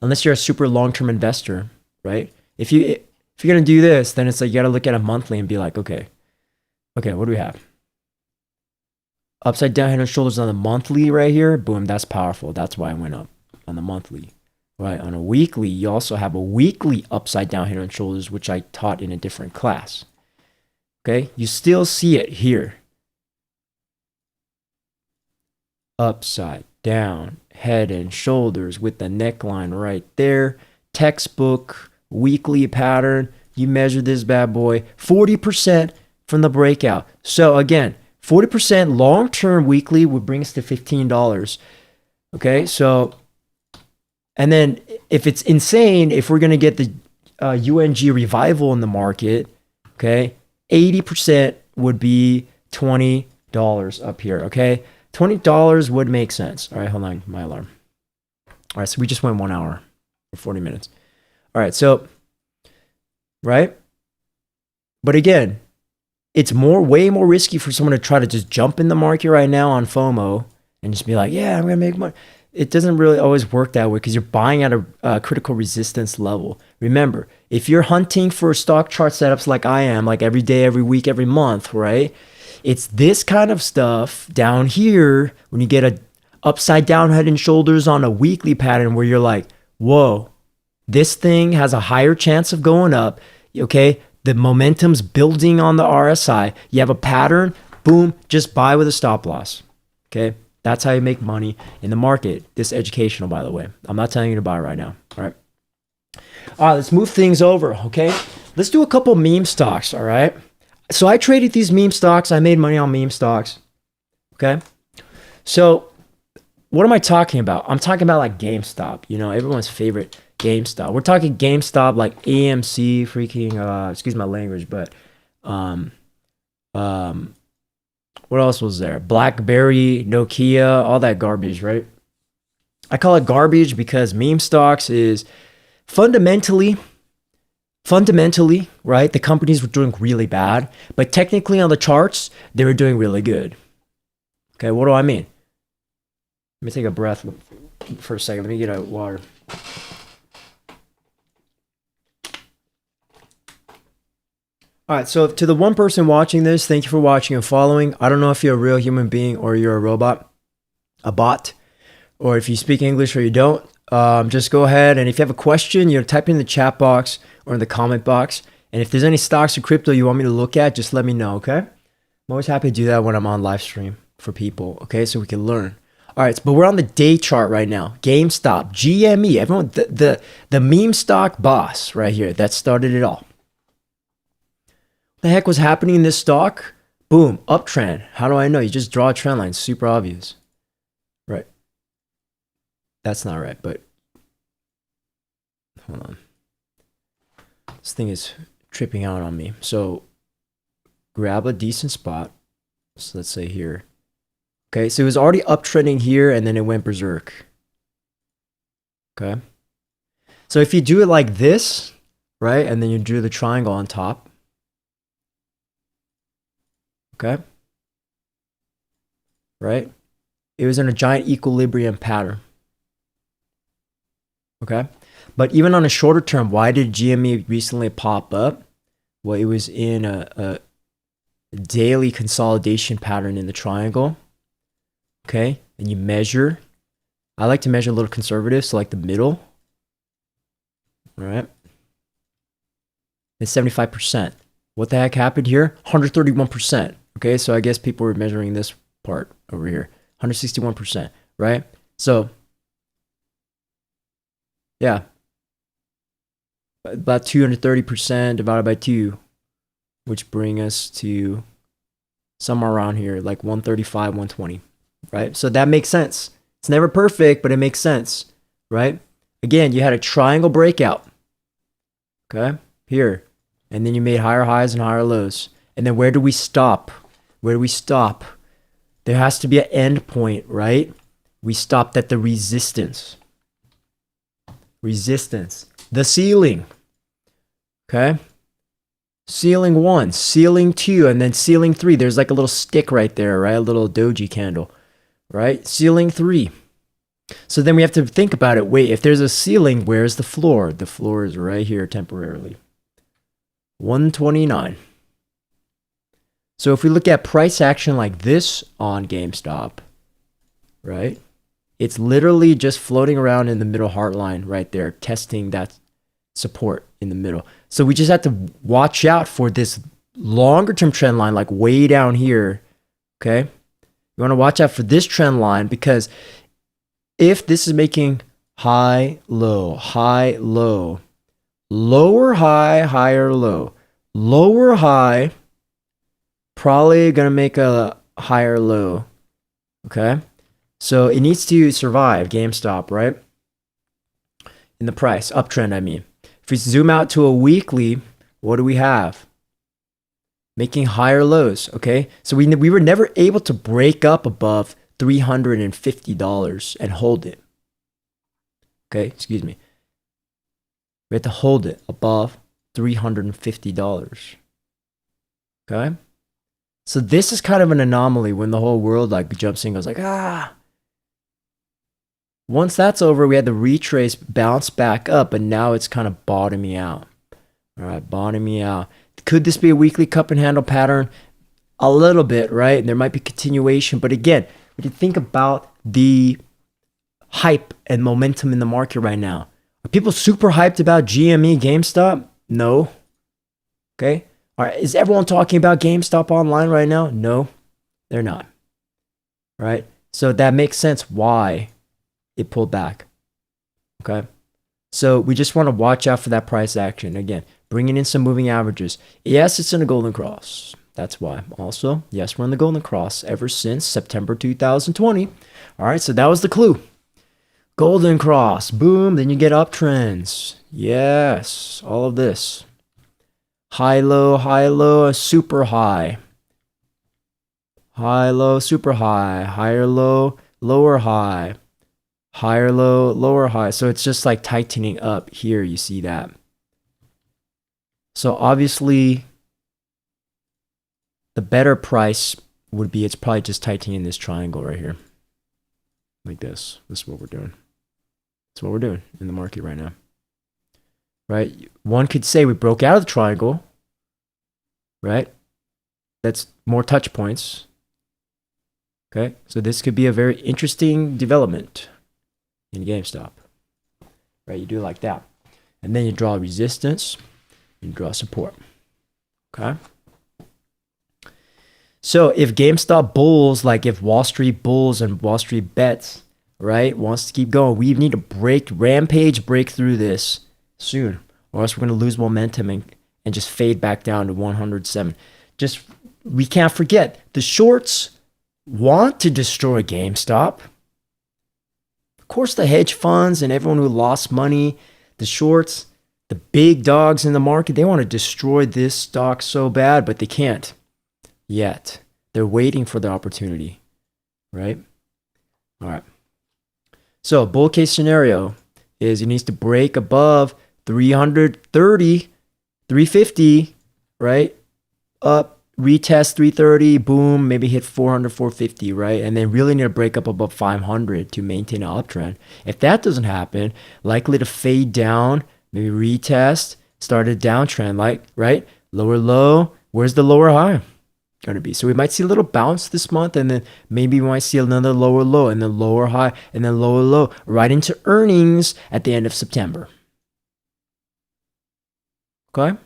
Unless you're a super long-term investor, right? If you're going to do this, then it's like you got to look at a monthly and be like, okay, what do we have? Upside down head and shoulders on the monthly right here. Boom, that's powerful. That's why I went up on the monthly. Right, on a weekly, you also have a weekly upside down head and shoulders, which I taught in a different class. Okay, you still see it here. Upside down, head and shoulders with the neckline right there. Textbook, weekly pattern. You measure this bad boy, 40% from the breakout. So again, 40% long-term weekly would bring us to $15. Okay, so, and then if it's insane, if we're going to get the UNG revival in the market, okay, 80% would be $20 up here, okay? $20 would make sense. All right, hold on, my alarm. All right, so we just went 1 hour or 40 minutes. All right, so, right? But again, it's way more risky for someone to try to just jump in the market right now on FOMO and just be like, yeah, I'm gonna make money. It doesn't really always work that way because you're buying at a critical resistance level. Remember, if you're hunting for stock chart setups like I am, like every day, every week, every month, right? It's this kind of stuff down here when you get a upside down head and shoulders on a weekly pattern where you're like, whoa, this thing has a higher chance of going up, okay? The momentum's building on the RSI. You have a pattern, boom, just buy with a stop loss, okay? That's how you make money in the market. This is educational, by the way. I'm not telling you to buy right now, all right? All right, let's move things over, okay? Let's do a couple meme stocks, all right? So I traded these meme stocks. I made money on meme stocks, okay? So what am I talking about? I'm talking about like GameStop, you know, everyone's favorite GameStop. We're talking GameStop like AMC, freaking, excuse my language, but what else was there? BlackBerry, Nokia, all that garbage, right? I call it garbage because meme stocks is fundamentally, right? The companies were doing really bad, but technically on the charts, they were doing really good. Okay, what do I mean? Let me take a breath for a second. Let me get a water. All right, so to the one person watching this, thank you for watching and following. I don't know if you're a real human being or you're a robot, a bot, or if you speak English or you don't. Just go ahead and if you have a question, you know, type in the chat box or in the comment box. And if there's any stocks or crypto you want me to look at, just let me know, okay? I'm always happy to do that when I'm on live stream for people, okay? So we can learn. All right, but we're on the day chart right now. GameStop, GME, everyone, the meme stock boss right here that started it all. The heck was happening in this stock? Boom, uptrend. How do I know? You just draw a trend line. Super obvious. Right. That's not right, but hold on. This thing is tripping out on me. So grab a decent spot. So let's say here. Okay, so it was already uptrending here and then it went berserk. Okay. So if you do it like this, right, and then you drew the triangle on top. Okay. Right? It was in a giant equilibrium pattern. Okay. But even on a shorter term, why did GME recently pop up? Well, it was in a daily consolidation pattern in the triangle. Okay. And you measure. I like to measure a little conservative, so like the middle. All right. It's 75%. What the heck happened here? 131%. Okay, so I guess people were measuring this part over here. 161%, right? So, yeah. About 230% divided by 2, which bring us to somewhere around here, like 135, 120, right? So that makes sense. It's never perfect, but it makes sense, right? Again, you had a triangle breakout, okay, here. And then you made higher highs and higher lows. And then where do we stop? Where do we stop? There has to be an end point, right? We stopped at the resistance. Resistance. The ceiling. Okay? Ceiling 1, ceiling 2, and then ceiling 3. There's like a little stick right there, right? A little doji candle, right? Ceiling 3. So then we have to think about it. Wait, if there's a ceiling, where's the floor? The floor is right here temporarily. 129. So if we look at price action like this on GameStop, right? It's literally just floating around in the middle heart line right there, testing that support in the middle. So we just have to watch out for this longer term trend line, like way down here, okay? You want to watch out for this trend line, because if this is making high, low, lower high, higher low, lower high, probably going to make a higher low, okay? So it needs to survive GameStop, right? In the price, uptrend, I mean. If we zoom out to a weekly, what do we have? Making higher lows, okay? So we were never able to break up above $350 and hold it. Okay, excuse me. We had to hold it above $350. Okay? So this is kind of an anomaly when the whole world like jumps in and goes like, ah. Once that's over, we had to retrace, bounce back up, and now it's kind of bottoming out. All right, bottoming out. Could this be a weekly cup and handle pattern? A little bit, right? There might be continuation, but again, when you think about the hype and momentum in the market right now, are people super hyped about GME, GameStop? No. Okay. All right. Is everyone talking about GameStop online right now? No, they're not. Right. So that makes sense why it pulled back. Okay. So we just want to watch out for that price action. Again, bringing in some moving averages. Yes, it's in a golden cross. That's why. Also, yes, we're in the golden cross ever since September 2020. All right, so that was the clue. Golden cross, boom, then you get uptrends. Yes, all of this. High, low, super high. High, low, super high. Higher low, lower high. Higher low, lower high. So it's just like tightening up here. You see that. So obviously, the better price would be, it's probably just tightening this triangle right here. Like this. This is what we're doing. That's what we're doing in the market right now. Right? One could say we broke out of the triangle. Right? That's more touch points. Okay? So this could be a very interesting development in GameStop. Right? You do it like that. And then you draw resistance. You draw support. Okay? So if GameStop bulls, like if Wall Street bulls and Wall Street bets, right, wants to keep going, we need to rampage break through this soon, or else we're going to lose momentum and just fade back down to 107. We can't forget, the shorts want to destroy GameStop. Of course, the hedge funds and everyone who lost money, the shorts, the big dogs in the market, they want to destroy this stock so bad, but they can't yet. They're waiting for the opportunity, right? All right. So bull case scenario is it needs to break above 330, 350, right? Up, retest 330, boom, maybe hit 400, 450, right? And then really need to break up above 500 to maintain an uptrend. If that doesn't happen, likely to fade down, maybe retest, start a downtrend, like, right? Lower low, where's the lower high going to be? So we might see a little bounce this month, and then maybe we might see another lower low, and then lower high, and then lower low, right into earnings at the end of September. Okay?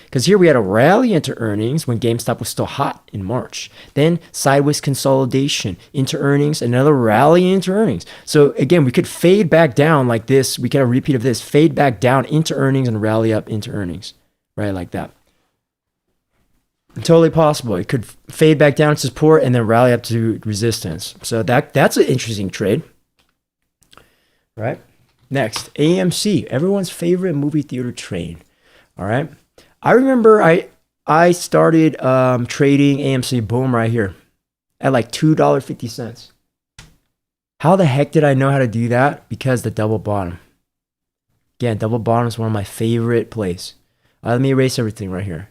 Because here we had a rally into earnings when GameStop was still hot in March. Then sideways consolidation into earnings, another rally into earnings. So again, we could fade back down like this. We get a repeat of this, fade back down into earnings and rally up into earnings, right? Like that. Totally possible. It could fade back down to support and then rally up to resistance. So that's an interesting trade, right? Next, AMC, everyone's favorite movie theater train. All right. I remember I started trading AMC, boom, right here at like $2.50. How the heck did I know how to do that? Because the double bottom. Again, double bottom is one of my favorite plays. Let me erase everything right here.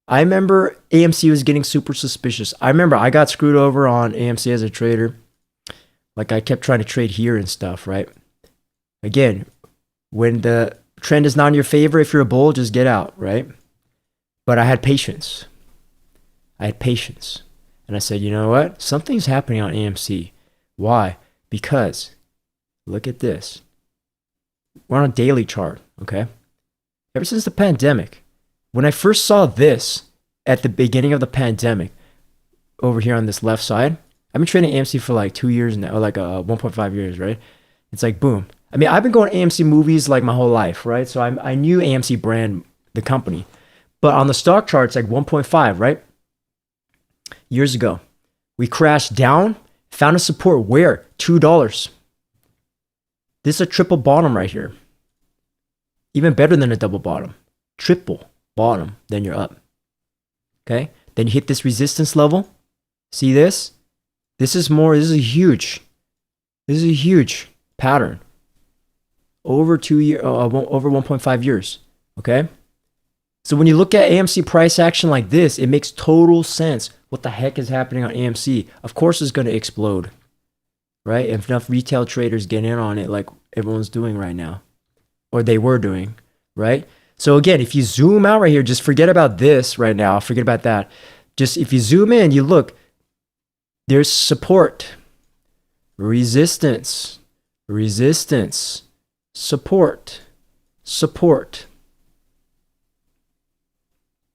I remember AMC was getting super suspicious. I remember I got screwed over on AMC as a trader. Like I kept trying to trade here and stuff, right? Again, when the trend is not in your favor, if you're a bull, just get out, right? But I had patience. And I said, you know what? Something's happening on AMC. Why? Because look at this. We're on a daily chart, okay? Ever since the pandemic, When I first saw this at the beginning of the pandemic, over here on this left side, I've been trading AMC for like 2 years now, or like 1.5 years, right? It's like boom. I mean, I've been going to AMC movies like my whole life, right? So I knew AMC brand, the company. But on the stock chart, it's like 1.5, right? Years ago. We crashed down, found a support where? $2. This is a triple bottom right here. Even better than a double bottom. Triple bottom, then you're up. Okay? Then you hit this resistance level. See this? This is a huge pattern. Over 1.5 years. Okay? So when you look at AMC price action like this, it makes total sense. What the heck is happening on AMC? Of course it's going to explode. Right? If enough retail traders get in on it like everyone's doing right now. Or they were doing. Right? So again, if you zoom out right here, just forget about this right now. Forget about that. Just if you zoom in, you look. There's support. Resistance. Resistance. Support. Support.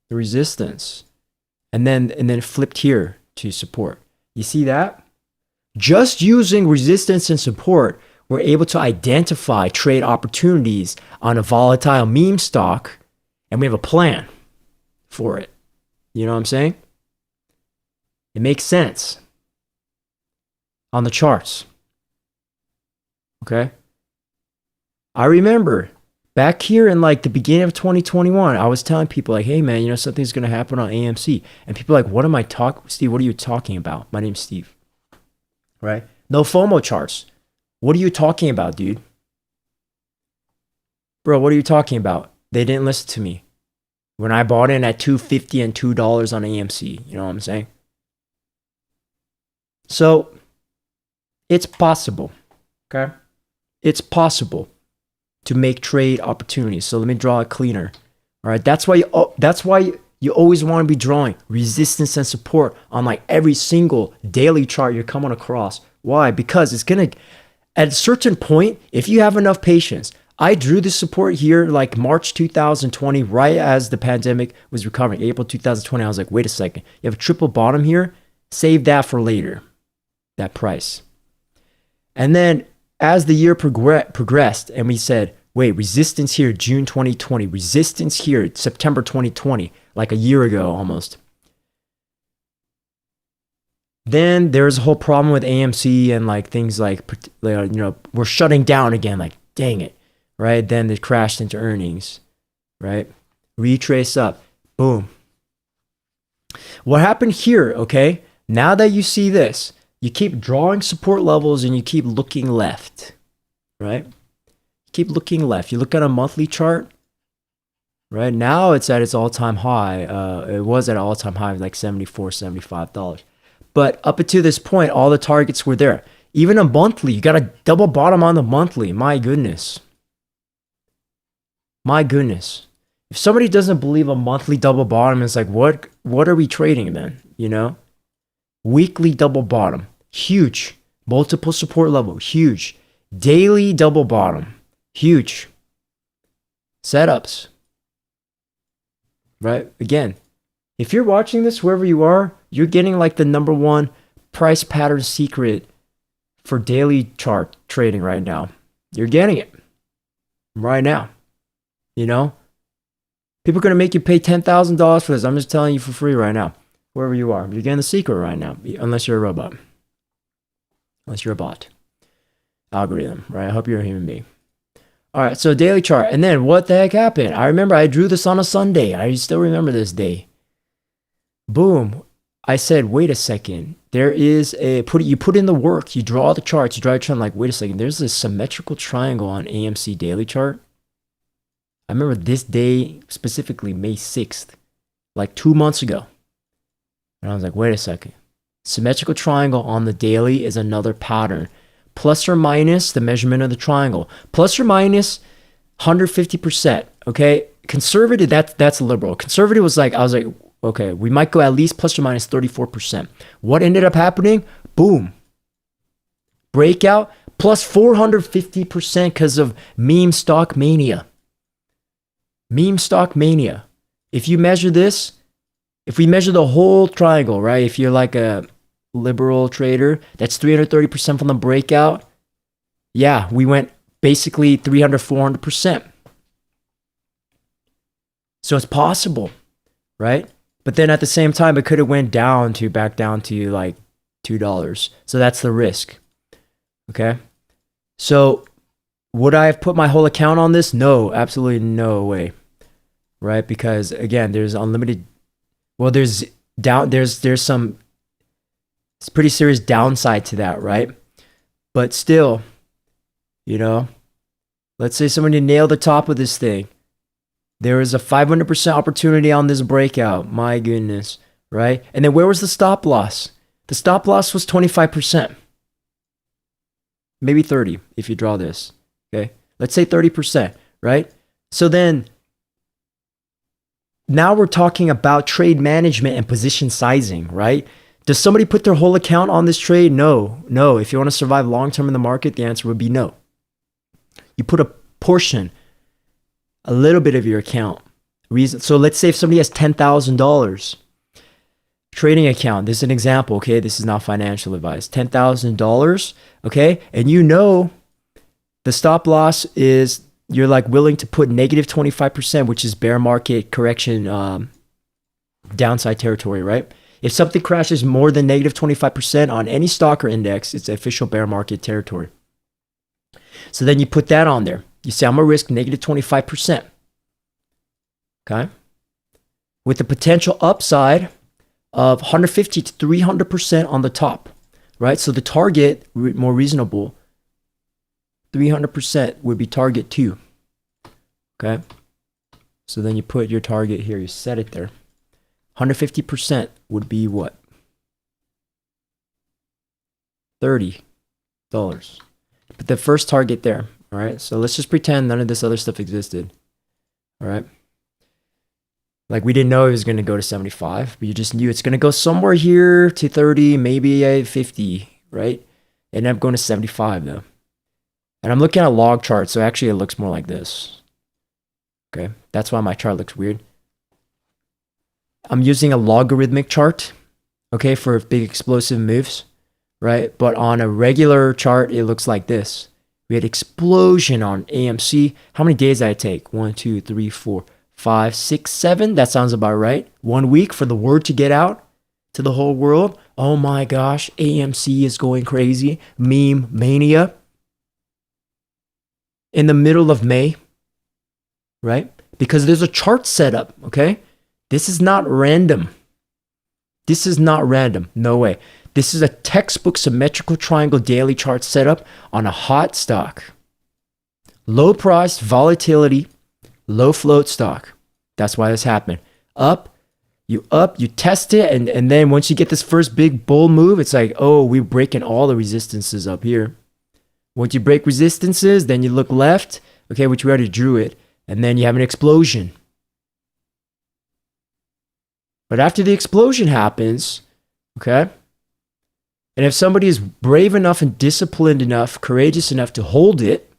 The resistance. And then flipped here to support. You see that? Just using resistance and support, we're able to identify trade opportunities on a volatile meme stock, and we have a plan for it. You know what I'm saying? It makes sense on the charts. Okay? I remember back here in like the beginning of 2021, I was telling people like, hey man, you know, something's going to happen on AMC. And people are like, what am I talking? Steve, what are you talking about? My name's Steve. Right? No FOMO charts. What are you talking about, dude? Bro, what are you talking about? They didn't listen to me. When I bought in at $2.50 and $2 on AMC, you know what I'm saying? So, it's possible, okay? It's possible to make trade opportunities. So let me draw it cleaner. All right, that's why you always want to be drawing resistance and support on like every single daily chart you're coming across. Why? Because it's going to, at a certain point, if you have enough patience, I drew the support here like March 2020, right as the pandemic was recovering, April 2020. I was like, wait a second, you have a triple bottom here, save that for later, that price. And then as the year progressed and we said, wait, resistance here, June 2020, resistance here, September 2020, like a year ago almost. Then there's a whole problem with AMC and like things like, you know, we're shutting down again, like, dang it, right? Then it crashed into earnings, right? Retrace up, boom. What happened here, okay? Now that you see this, you keep drawing support levels and you keep looking left, right? Keep looking left. You look at a monthly chart, right? Now it's at its all-time high. It was at an all-time high of like $74, $75. But up until this point, all the targets were there. Even a monthly, you got a double bottom on the monthly. My goodness. My goodness. If somebody doesn't believe a monthly double bottom, it's like, what are we trading then? You know? Weekly double bottom. Huge. Multiple support level. Huge. Daily double bottom. Huge. Setups. Right? Again, if you're watching this wherever you are, you're getting like the #1 price pattern secret for daily chart trading right now. You're getting it right now. You know? People are going to make you pay $10,000 for this. I'm just telling you for free right now. Wherever you are. You're getting the secret right now. Unless you're a robot. Unless you're a bot. Algorithm, right? I hope you're a human being. All right, so daily chart. And then what the heck happened? I remember I drew this on a Sunday. I still remember this day. Boom. I said, wait a second. There is you put in the work. You draw the charts. You draw a trend like, wait a second. There's a symmetrical triangle on AMC daily chart. I remember this day, specifically May 6th, like 2 months ago. And I was like, wait a second. Symmetrical triangle on the daily is another pattern. Plus or minus the measurement of the triangle. Plus or minus 150%. Okay? Conservative, that's liberal. Conservative was like, I was like, okay, we might go at least plus or minus 34%. What ended up happening? Boom. Breakout plus 450% because of meme stock mania. Meme stock mania. if you measure this, if we measure the whole triangle, right? If you're like a liberal trader, that's 330% from the breakout. Yeah, we went basically 300, 400%. So it's possible, right? But then at the same time, it could have went back down to like $2. So that's the risk. Okay. So would I have put my whole account on this? No, absolutely no way. Right? Because again, there's unlimited. Well, there's some pretty serious downside to that, right? But still, let's say somebody nailed the top of this thing. There is a 500% opportunity on this breakout. My goodness, right? And then where was the stop loss? The stop loss was 25%. Maybe 30 if you draw this, okay? Let's say 30%, right? So then, now we're talking about trade management and position sizing, right? Does somebody put their whole account on this trade? No. If you want to survive long-term in the market, the answer would be no. You put a portion, a little bit of your account. So let's say if somebody has $10,000 trading account, this is an example, okay? This is not financial advice. $10,000, okay? And the stop loss is, you're like willing to put negative 25%, which is bear market correction, downside territory, right? If something crashes more than negative 25% on any stock or index, it's official bear market territory. So then you put that on there. You say, I'm going to risk negative 25%. Okay? With the potential upside of 150 to 300% on the top, right? So the target, more reasonable, 300% would be target 2. Okay? So then you put your target here, you set it there. 150% would be what? $30. Put the first target there. All right? So let's just pretend none of this other stuff existed. All right? Like we didn't know it was going to go to 75, but you just knew it's going to go somewhere here to 30, maybe a 50, right? It ended up going to 75 though. And I'm looking at a log chart, so actually it looks more like this. Okay, that's why my chart looks weird. I'm using a logarithmic chart, okay, for big explosive moves, right? But on a regular chart, it looks like this. We had explosion on AMC. How many days did it take? 1, 2, 3, 4, 5, 6, 7. That sounds about right. 1 week for the word to get out to the whole world. Oh my gosh, AMC is going crazy. Meme mania. In the middle of May, right? Because there's a chart set up, okay? This is not random. This is not random. No way. This is a textbook symmetrical triangle daily chart setup on a hot stock. Low price, volatility, low float stock. That's why this happened. You test it, and then once you get this first big bull move, it's like, oh, we're breaking all the resistances up here. Once you break resistances, then you look left, okay, which we already drew it, and then you have an explosion. But after the explosion happens, okay, and if somebody is brave enough and disciplined enough, courageous enough to hold it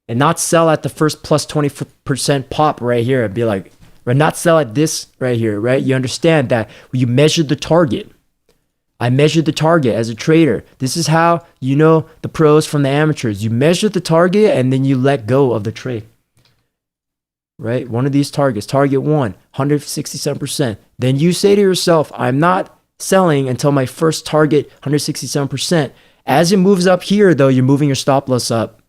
and not sell at the first plus 20% pop right here and be like, or not sell at this right here, right? You understand that you measured the target. I measured the target as a trader. This is how you know the pros from the amateurs. You measure the target and then you let go of the trade. Right? One of these targets, target 1, 167%. Then you say to yourself, I'm not selling until my first target, 167%. As it moves up here, though, you're moving your stop loss up,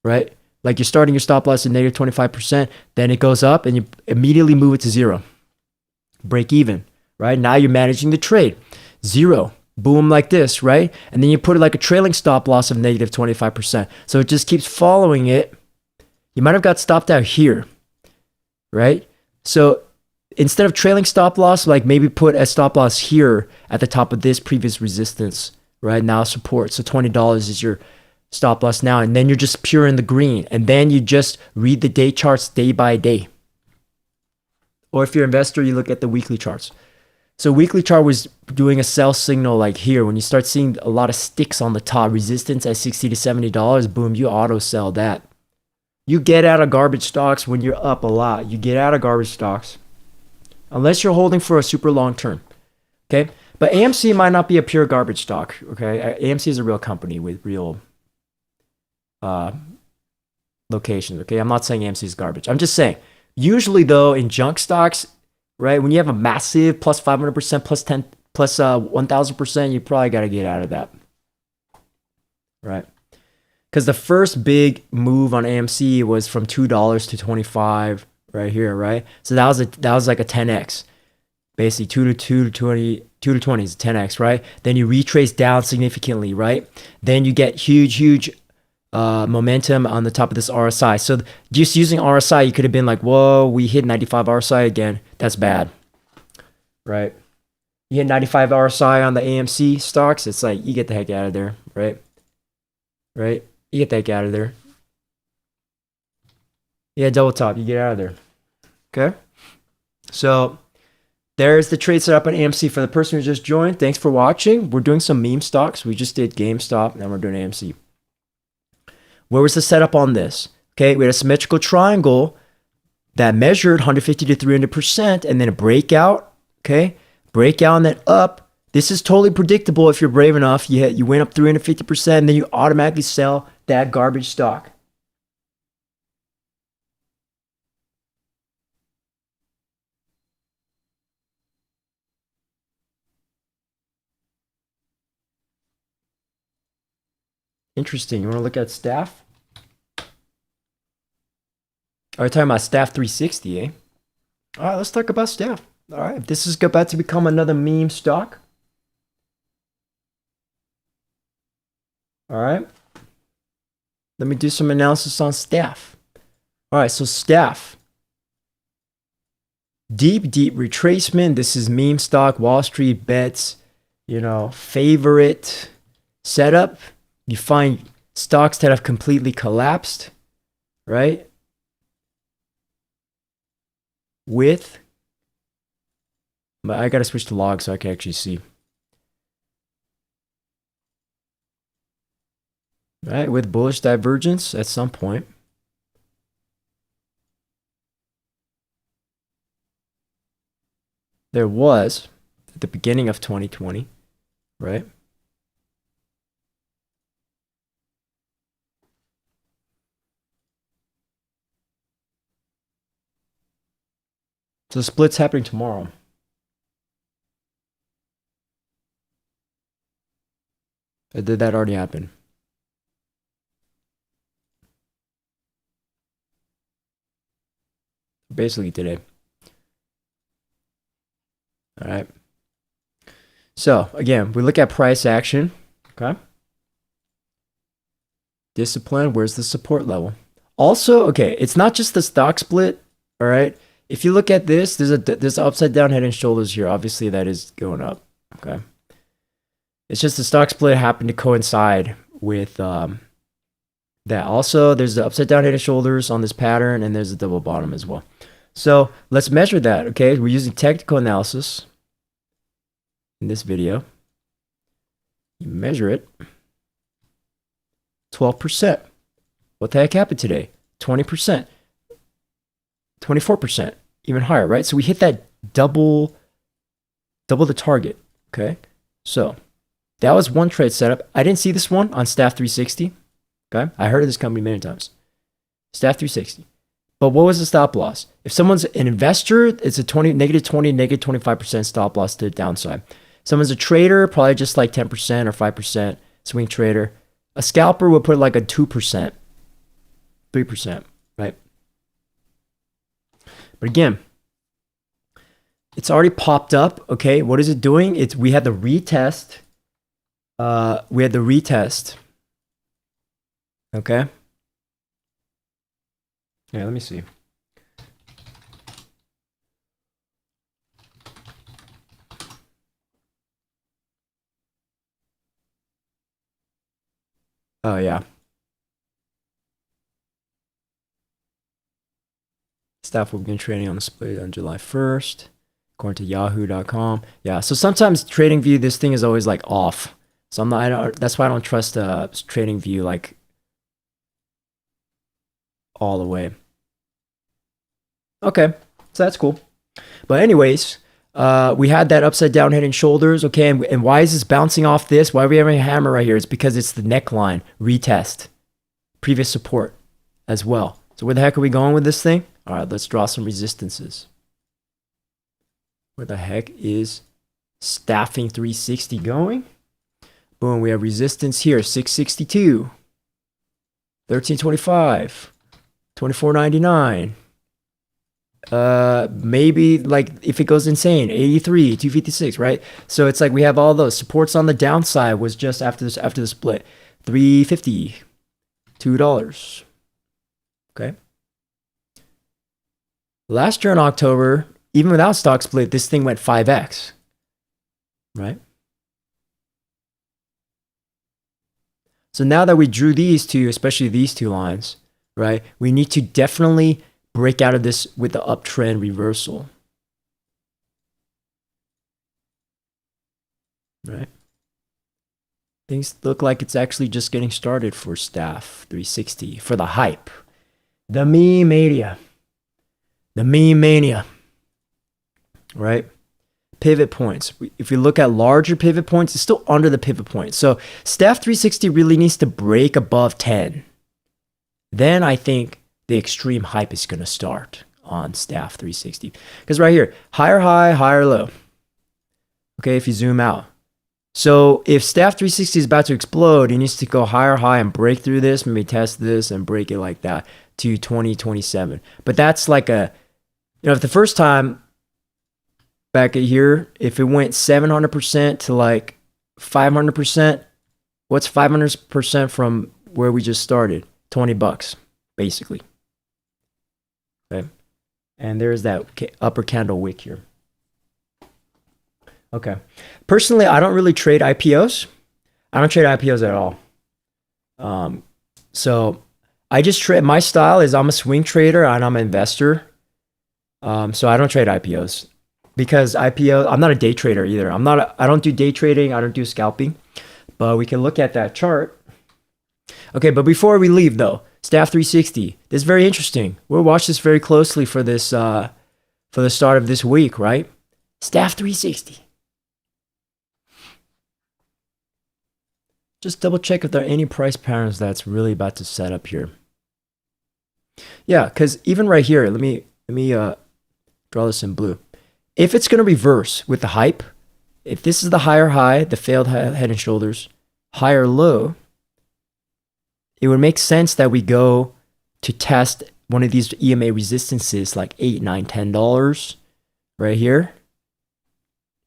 right? Like you're starting your stop loss at negative 25%, then it goes up and you immediately move it to 0. Break even, right? Now you're managing the trade. 0, boom, like this, right? And then you put it like a trailing stop loss of negative 25%. So it just keeps following it. You might have got stopped out here, right? So instead of trailing stop loss, like maybe put a stop loss here at the top of this previous resistance, right? Now support. So $20 is your stop loss now. And then you're just pure in the green. And then you just read the day charts day by day. Or if you're an investor, you look at the weekly charts. So weekly chart was doing a sell signal like here. When you start seeing a lot of sticks on the top, resistance at $60 to $70, boom, you auto sell that. You get out of garbage stocks when you're up a lot. You get out of garbage stocks. unless you're holding for a super long term. Okay, but AMC might not be a pure garbage stock. Okay, AMC is a real company with real uh, locations. Okay, I'm not saying AMC is garbage. I'm just saying, usually though, in junk stocks, right, when you have a massive plus 500%, plus 10, plus 1,000%, you probably got to get out of that, right? Because the first big move on AMC was from $2 to 25 right here, right? So that was like a 10x, basically 2 to 20 is 10x, right? Then you retrace down significantly, right? Then you get huge momentum on the top of this RSI. So just using RSI, you could have been like, whoa, we hit 95 RSI again. That's bad, right? You hit 95 RSI on the AMC stocks, it's like, you get the heck out of there, right? Right? You get the heck out of there. Yeah, double top, you get out of there. Okay? So there's the trade setup on AMC for the person who just joined. Thanks for watching. We're doing some meme stocks. We just did GameStop, now we're doing AMC. Where was the setup on this? Okay, we had a symmetrical triangle that measured 150 to 300%, and then a breakout. Okay, breakout and then up. This is totally predictable if you're brave enough. You went up 350%, and then you automatically sell that garbage stock. Interesting. You want to look at staff? Are we talking about staff 360, eh? All right, let's talk about staff. All right, this is about to become another meme stock. All right. Let me do some analysis on staff. All right, so staff. Deep retracement. This is meme stock, Wall Street bets, favorite setup. You find stocks that have completely collapsed, right? But I got to switch to log so I can actually see. Right, with bullish divergence at some point. There was at the beginning of 2020, right? So the split's happening tomorrow. Or did that already happen? Basically today. All right. So again, we look at price action. Okay. Discipline. Where's the support level? Also, okay, it's not just the stock split. All right. If you look at this, there's upside down head and shoulders here. Obviously, that is going up. Okay. It's just the stock split happened to coincide with that. Also, there's the upside down head and shoulders on this pattern, and there's a double bottom as well. So let's measure that. Okay. We're using technical analysis in this video. You measure it. 12%. What the heck happened today? 20%. 24%. Even higher, right? So we hit that double the target. Okay. So that was one trade setup. I didn't see this one on Staff 360. Okay. I heard of this company many times. Staff 360. But what was the stop loss? If someone's an investor, it's a negative 20, negative 25% stop loss to the downside. Someone's a trader, probably just like 10% or 5% swing trader. A scalper would put like a 2%, 3%, right? But again, it's already popped up. Okay, what is it doing? We had the retest. Okay. Yeah, let me see. Oh yeah. Staff will begin trading on the split on July 1st, according to yahoo.com. Yeah, so sometimes TradingView, this thing is always like off. So that's why I don't trust TradingView like all the way. Okay, so that's cool. But anyways, we had that upside down head and shoulders. Okay, and why is this bouncing off this? Why are we having a hammer right here? It's because it's the neckline retest, previous support as well. So where the heck are we going with this thing? All right, let's draw some resistances. Where the heck is Staffing 360 going? Boom, we have resistance here, 662, 1325, 2499. Maybe like if it goes insane, 83, 256, right? So it's like we have all those supports on the downside was just after the split. 350, $2. Okay. Last year in October, even without stock split, this thing went 5x. Right? So now that we drew these two, especially these two lines, right? We need to definitely break out of this with the uptrend reversal. Right? Things look like it's actually just getting started for Staff 360, for the hype. The meme mania. The meme mania. Right? Pivot points. If we look at larger pivot points, it's still under the pivot point. So Staff 360 really needs to break above 10. Then I think the extreme hype is going to start on Staff 360. Because right here, higher high, higher low. Okay, if you zoom out. So if Staff 360 is about to explode, it needs to go higher high and break through this, maybe test this and break it like that to 2027. But that's like a, if the first time back at here, if it went 700% to like 500%, what's 500% from where we just started? $20, basically. Okay. And there's that upper candle wick here. Okay. Personally, I don't really trade IPOs. I don't trade IPOs at all. So I just trade, my style is I'm a swing trader and I'm an investor. So I don't trade IPOs. Because IPO, I'm not a day trader either. I don't do day trading. I don't do scalping. But we can look at that chart. Okay, but before we leave though, Staff 360. This is very interesting. We'll watch this very closely for this for the start of this week, right? Staff 360. Just double check if there are any price patterns that's really about to set up here. Yeah, because even right here, let me draw this in blue. If it's going to reverse with the hype, if this is the higher high, the failed head and shoulders, higher low, it would make sense that we go to test one of these EMA resistances like $8, $9, $10 right here.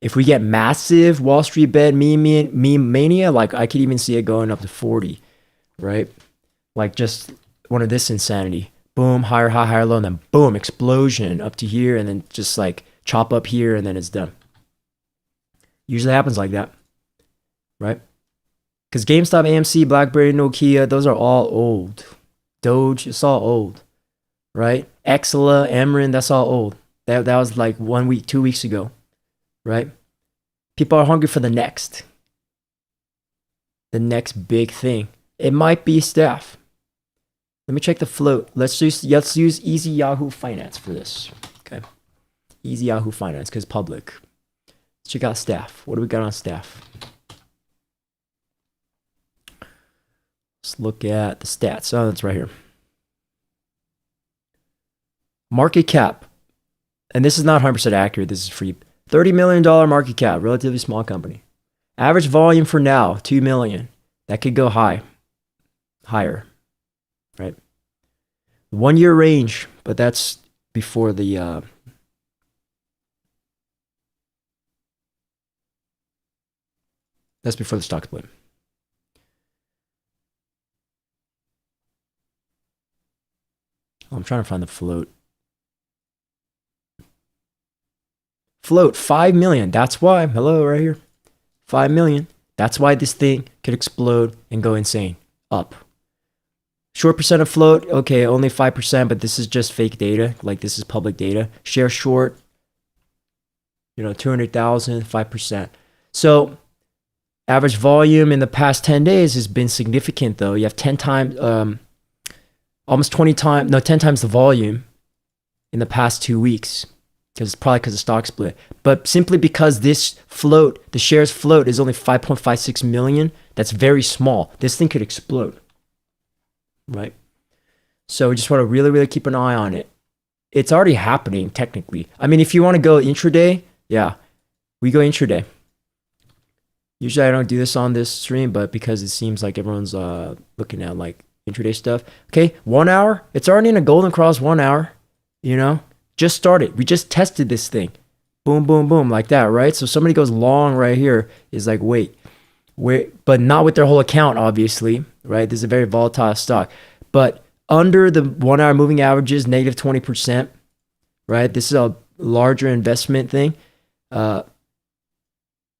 If we get massive Wall Street bed meme mania, like I could even see it going up to 40, right? Like just one of this insanity. Boom, higher high, higher low, and then boom, explosion up to here, and then just like chop up here, and then it's done. Usually happens like that, right? Because GameStop, AMC, BlackBerry, Nokia, those are all old. Doge, it's all old, right? Exela, Emrin, that's all old. That was like 1 week, 2 weeks ago, right? People are hungry for the next big thing. It might be Staff. Let me check the float. Let's use Easy Yahoo Finance for this. Okay. Easy Yahoo Finance because public. Let's check out Staff. What do we got on Staff? Let's look at the stats. Oh, that's right here. Market cap. And this is not 100% accurate. This is free. $30 million market cap. Relatively small company. Average volume for now, 2 million. That could go higher. Right? 1 year range, but that's before the stock split. I'm trying to find the float. Float 5 million. That's why. Hello, right here. 5 million. That's why this thing could explode and go insane. Up. Short percent of float. Okay, only 5%, but this is just fake data. Like this is public data. Share short. 200,000, 5%. So average volume in the past 10 days has been significant though. You have 10 times, almost 10 times the volume in the past 2 weeks. because it's probably because the stock split. But simply because this float, the shares float is only 5.56 million, that's very small. This thing could explode, right? So we just want to really, really keep an eye on it. It's already happening technically. I mean, if you want to go intraday, yeah, we go intraday. Usually I don't do this on this stream, but because it seems like everyone's looking at like intraday stuff. Okay, 1 hour, it's already in a golden cross 1 hour, you know? Just started. We just tested this thing. Boom, boom, boom, like that, right? So somebody goes long right here is like, wait, but not with their whole account, obviously, right? This is a very volatile stock. But under the 1 hour moving averages, negative 20%, right? This is a larger investment thing.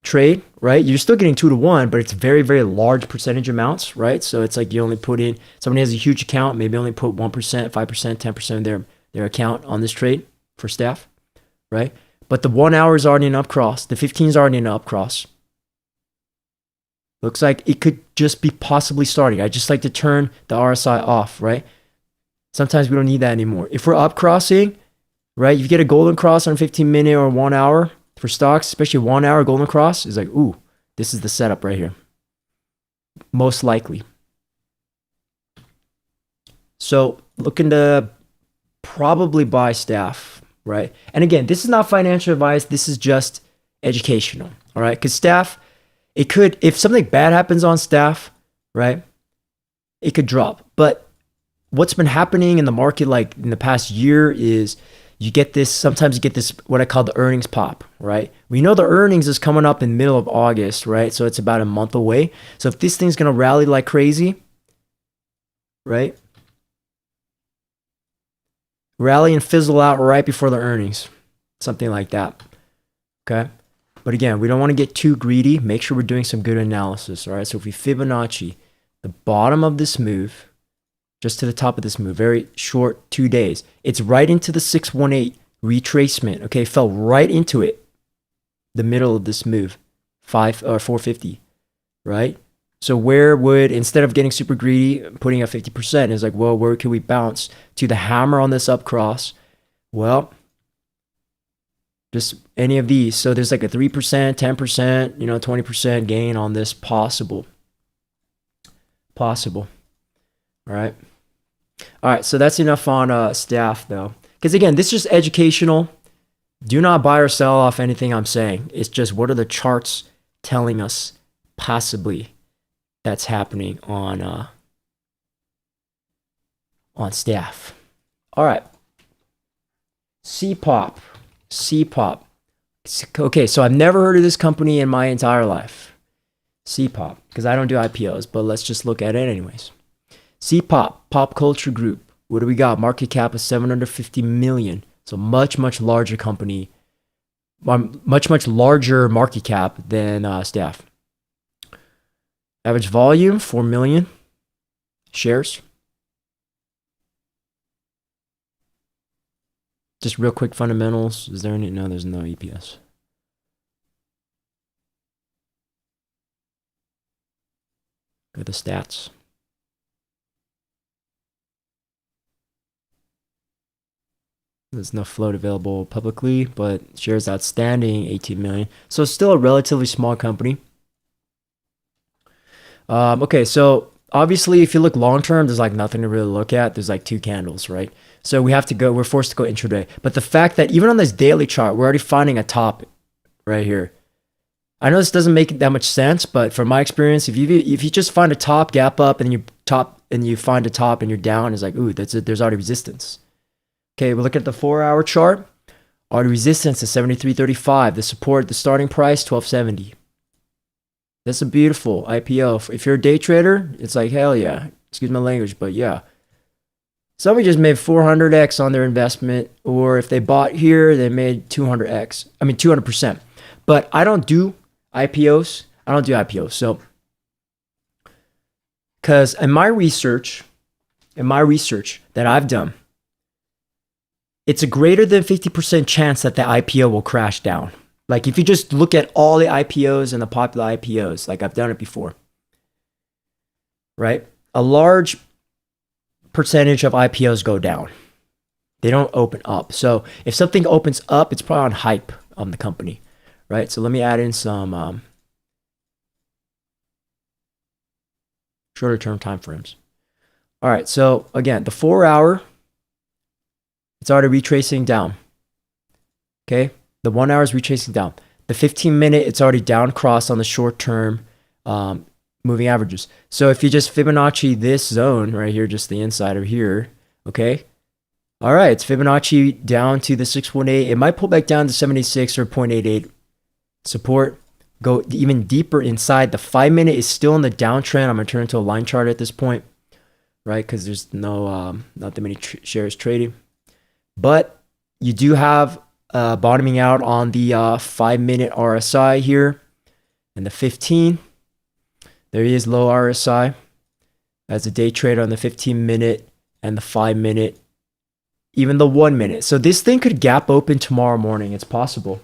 Trade, right? You're still getting 2 to 1, but it's very, very large percentage amounts, right? So it's like you only put in, somebody has a huge account, maybe only put 1%, 5%, 10% of their account on this trade for staff, right? But the 1 hour is already an up cross. The 15 is already an up cross. Looks like it could just be possibly starting. I just like to turn the RSI off, right? Sometimes we don't need that anymore. If we're up crossing, right? You get a golden cross on 15-minute or 1 hour for stocks, especially 1 hour golden cross is like, ooh, this is the setup right here. Most likely. So looking to probably buy staff, right? And again, this is not financial advice. This is just educational, all right? Because staff, it could, if something bad happens on staff, right, it could drop. But what's been happening in the market like in the past year is you get this, sometimes you get this, what I call the earnings pop, right? We know the earnings is coming up in the middle of August, right? So it's about a month away. So if this thing's going to rally like crazy, right? Rally and fizzle out right before the earnings, something like that, okay? But again, we don't want to get too greedy. Make sure we're doing some good analysis, all right? So if we Fibonacci, the bottom of this move, just to the top of this move, very short 2 days, it's right into the 618 retracement, okay? Fell right into it, the middle of this move, 450, right? So where would, instead of getting super greedy, putting a 50%, is like, well, where can we bounce to the hammer on this up cross? Well, just any of these. So there's like a 3%, 10%, 20% gain on this possible. All right. All right. So that's enough on staff though. Because again, this is just educational. Do not buy or sell off anything I'm saying. It's just what are the charts telling us possibly that's happening on staff. All right. CPOP. Okay, so I've never heard of this company in my entire life. CPOP, because I don't do IPOs, but let's just look at it anyways. CPOP, Pop Culture Group. What do we got? Market cap of 750 million. So much, much larger company. Much larger market cap than staff. Average volume, 4 million shares. Just real quick fundamentals. Is there any? No, there's no EPS. Go to the stats. There's no float available publicly, but shares outstanding, 18 million. So it's still a relatively small company. Okay, so obviously if you look long term, there's like nothing to really look at. There's like 2 candles, right? So we're forced to go intraday. But the fact that even on this daily chart, we're already finding a top right here. I know this doesn't make that much sense, but from my experience, if you just find a top, gap up, and you find a top and you're down, it's like, ooh, there's already resistance. Okay, we look at the 4-hour chart. Already resistance is 73.35. The support, the starting price, 12.70. That's a beautiful IPO. If you're a day trader, it's like, hell yeah. Excuse my language, but yeah. Somebody just made 400x on their investment, or if they bought here, they made 200x. I mean, 200%. But I don't do IPOs. So, because in my research that I've done, it's a greater than 50% chance that the IPO will crash down. Like if you just look at all the IPOs and the popular IPOs, like I've done it before, right? A large percentage of IPOs go down. They don't open up. So if something opens up, it's probably on hype on the company, right? So let me add in some shorter term time frames. All right, so again, the 4 hour, it's already retracing down. Okay, the 1 hour is retracing down. The 15-minute, it's already down cross on the short term moving averages. So if you just Fibonacci this zone right here, just the inside of here, okay. All right, it's Fibonacci down to the 618. It might pull back down to 76 or 0.88 support. Go even deeper inside. The 5-minute is still in the downtrend. I'm gonna turn into a line chart at this point, right? Because there's no not that many shares trading, but you do have bottoming out on the 5-minute RSI here, and the 15. There is low RSI as a day trader on the 15-minute and the 5-minute, even the 1-minute. So this thing could gap open tomorrow morning. It's possible,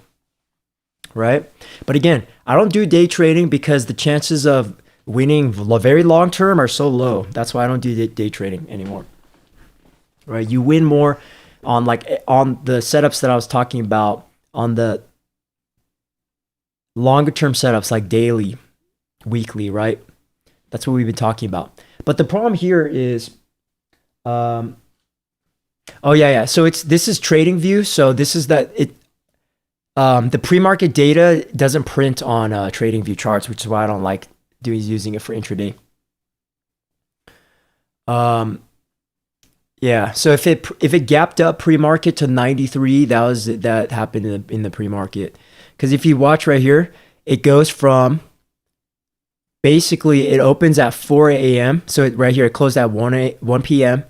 right? But again, I don't do day trading because the chances of winning very long term are so low. That's why I don't do day trading anymore, right? You win more on on the setups that I was talking about, on the longer term setups like daily, weekly, right? That's what we've been talking about. But the problem here is, oh yeah. So this is trading view. So this is the pre-market data doesn't print on trading view charts, which is why I don't like using it for intraday. Yeah. So if it gapped up pre-market to 93, that happened in the pre-market. Because if you watch right here, it goes from, basically it opens at 4 a.m. So right here, it closed at 1 p.m.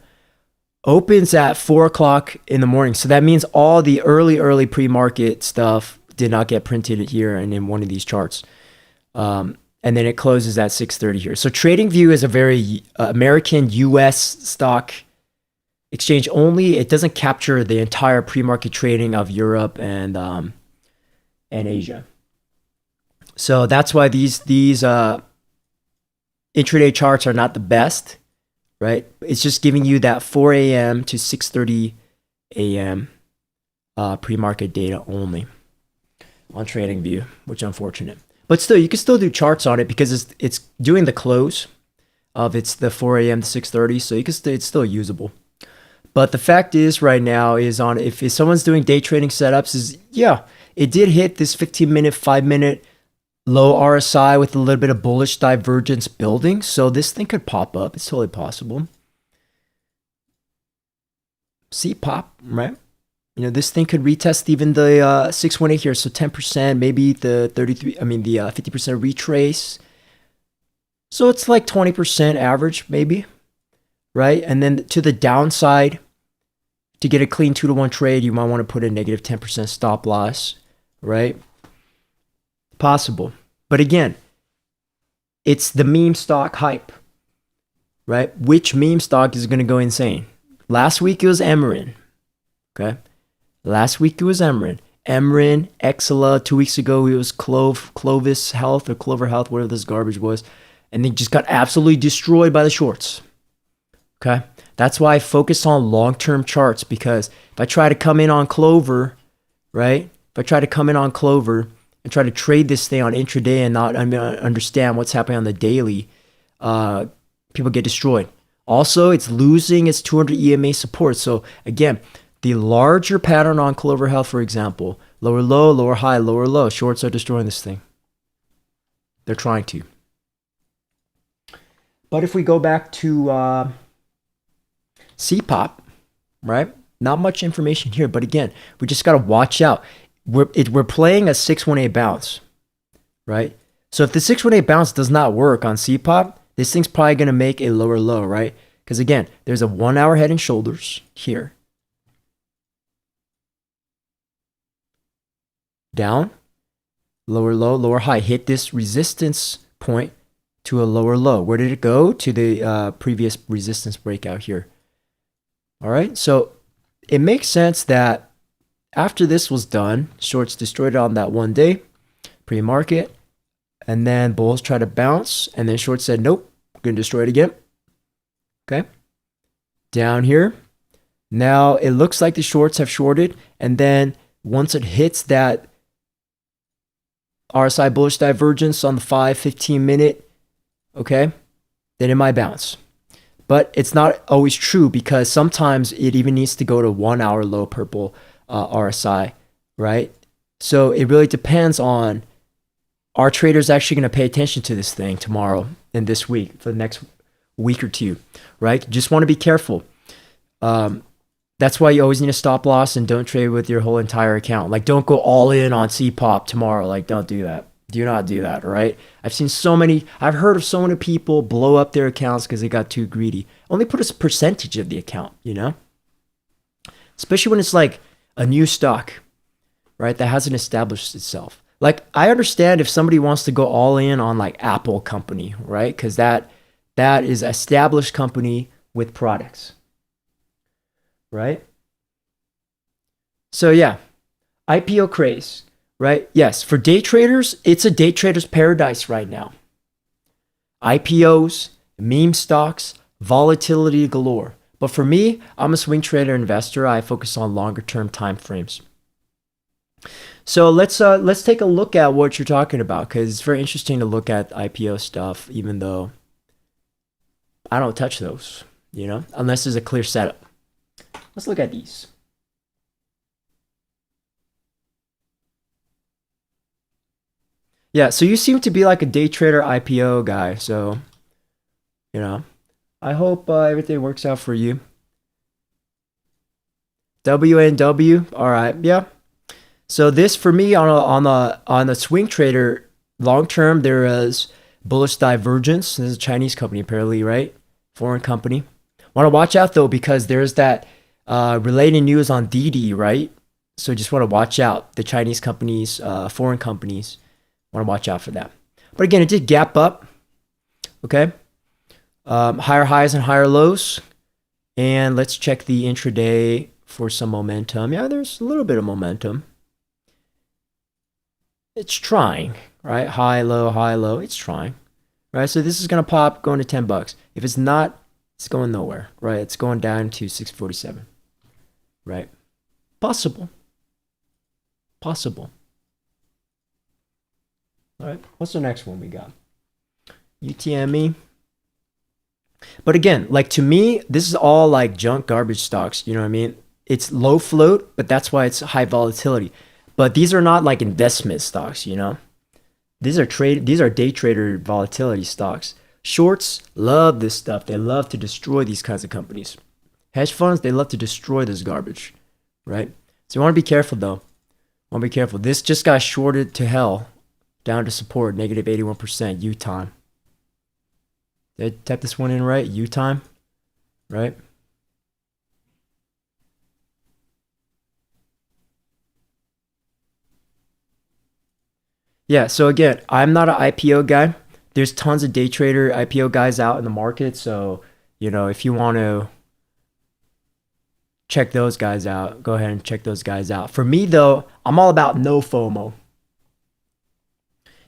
Opens at 4 o'clock in the morning. So that means all the early pre-market stuff did not get printed here and in one of these charts. And then it closes at 6:30 here. So TradingView is a very American US stock exchange only. It doesn't capture the entire pre-market trading of Europe and Asia. So that's why these intraday charts are not the best, right? It's just giving you that 4 a.m. to 6:30 a.m. Pre-market data only on TradingView, which is unfortunate. But still, you can still do charts on it because it's doing the close of the 4 a.m. to 6:30, so it's still usable. But the fact is, right now, is on if someone's doing day trading setups, it did hit this 15-minute, 5-minute low RSI with a little bit of bullish divergence building. So this thing could pop up. It's totally possible. See pop, right? This thing could retest even the 618 here. So 10%, maybe the 50% retrace. So it's like 20% average, maybe, right? And then to the downside, to get a clean 2-to-1 trade, you might want to put a negative 10% stop loss, right? Possible. But again, it's the meme stock hype, right? Which meme stock is going to go insane? Last week it was Emeren, okay? Last week it was Emeren. Emeren, Exela. 2 weeks ago it was Clovis Health or Clover Health, whatever this garbage was. And they just got absolutely destroyed by the shorts, okay? That's why I focus on long-term charts, because if I try to come in on Clover, right? If I try to come in on Clover and try to trade this thing on intraday and not understand what's happening on the daily, people get destroyed. Also, it's losing its 200 EMA support. So again, the larger pattern on Clover Health, for example, lower low, lower high, lower low, shorts are destroying this thing. They're trying to. But if we go back to CPOP, right? Not much information here, but again, we just got to watch out. We're playing a 618 bounce, right? So if the 618 bounce does not work on CPOP, this thing's probably going to make a lower low, right? Because again, there's a 1 hour head and shoulders here. Down, lower low, lower high. Hit this resistance point to a lower low. Where did it go? To the previous resistance breakout here. All right, so it makes sense that after this was done, shorts destroyed it on that one day, pre-market, and then bulls tried to bounce, and then shorts said, nope, we're going to destroy it again. Okay, down here, Now it looks like the shorts have shorted, and then once it hits that RSI bullish divergence on the 5-15 minute, okay, then it might bounce. But it's not always true because sometimes it even needs to go to 1 hour low purple RSI, right? So it really depends on, are traders actually going to pay attention to this thing tomorrow and this week for the next week or two, right? Just want to be careful. That's why you always need a stop loss and don't trade with your whole entire account. Like, don't go all in on CPOP tomorrow. Like, don't do that. Do not do that, right? I've heard of so many people blow up their accounts because they got too greedy. Only put a percentage of the account, you know? Especially when it's like a new stock, right? That hasn't established itself. Like, I understand if somebody wants to go all in on like Apple company, right? Because that is an established company with products, right? So yeah, IPO craze, right? Yes, for day traders, it's a day trader's paradise right now. IPOs, meme stocks, volatility galore. But for me, I'm a swing trader investor. I focus on longer term time frames. So let's take a look at what you're talking about, because it's very interesting to look at IPO stuff, even though I don't touch those, you know, unless there's a clear setup. Let's look at these. Yeah, so you seem to be like a day trader IPO guy. So, you know, I hope everything works out for you. WNW, all right, yeah. So this for me on a swing trader long term, there is bullish divergence. This is a Chinese company apparently, right? Foreign company. Want to watch out though because there's that related news on Didi, right? So just want to watch out. The Chinese companies, foreign companies, want to watch out for that. But again, it did gap up. Okay, higher highs and higher lows. And let's check the intraday for some momentum. Yeah, there's a little bit of momentum. It's trying, right? High, low, it's trying, right? So this is going to pop, going to 10 bucks. If it's not, it's going nowhere, right? It's going down to 647, right? Possible. All right, what's the next one we got? UTME. But again, like to me, this is all like junk garbage stocks, you know what I mean? It's low float, but that's why it's high volatility. But these are not like investment stocks, you know? These are day trader volatility stocks. Shorts love this stuff. They love to destroy these kinds of companies. Hedge funds, they love to destroy this garbage, right? So you want to be careful though. Want to be careful. This just got shorted to hell, down to support, negative 81%, U time. Did I type this one in right? U time, right? Yeah, so again, I'm not an IPO guy. There's tons of day trader IPO guys out in the market. So, you know, if you want to check those guys out, go ahead and check those guys out. For me, though, I'm all about no FOMO.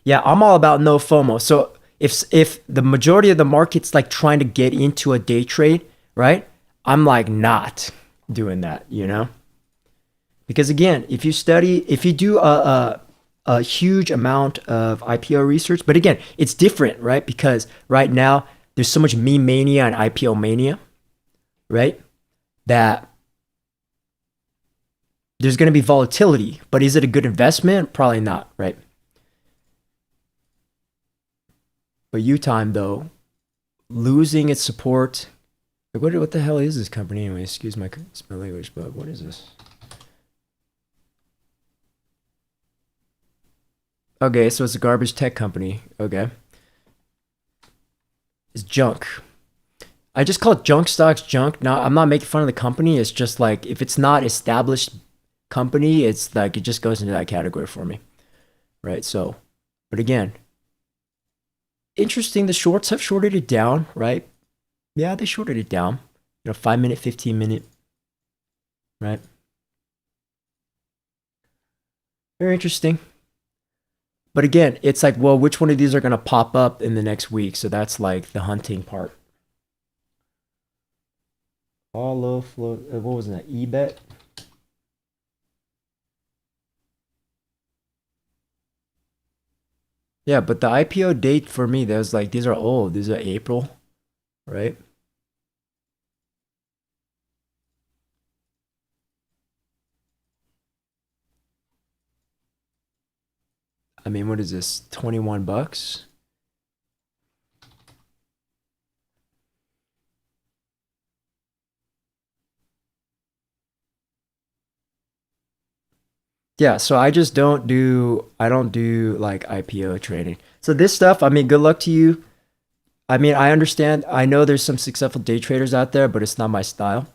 Yeah, I'm all about no FOMO. So if the majority of the market's like trying to get into a day trade, right? I'm like not doing that, you know? Because again, if you do a huge amount of IPO research, but again, it's different, right? Because right now there's so much meme mania and IPO mania, right? That there's going to be volatility, but is it a good investment? Probably not, right? But U-Time though, losing its support. Like what the hell is this company anyway? Excuse my language, but what is this? Okay, so it's a garbage tech company. Okay. It's junk. I just call junk stocks junk. Now, I'm not making fun of the company. It's just like if it's not established company, it's like it just goes into that category for me. Right? So, but again, interesting, the shorts have shorted it down, right? Yeah, they shorted it down. 5 minute, 15 minute. Right? Very interesting. But again, it's like, well, which one of these are going to pop up in the next week? So that's like the hunting part. Hollow float. What was that? EBET. Yeah, but the IPO date for me, that was like these are old. These are April, right? I mean, what is this? 21 bucks? Yeah, so I don't do like IPO trading. So this stuff, I mean, good luck to you. I mean, I understand. I know there's some successful day traders out there, but it's not my style.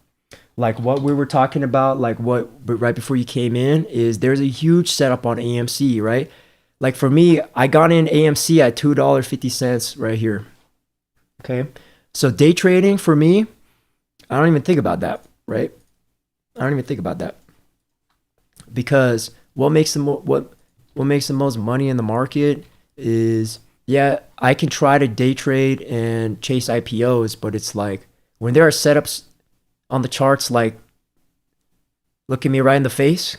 Like what we were talking about, like what but right before you came in is there's a huge setup on AMC, right? Like for me, I got in AMC at $2.50 right here. Okay. So day trading for me, I don't even think about that, right? I don't even think about that because what makes the most money in the market is, yeah, I can try to day trade and chase IPOs, but it's like when there are setups on the charts like looking me right in the face,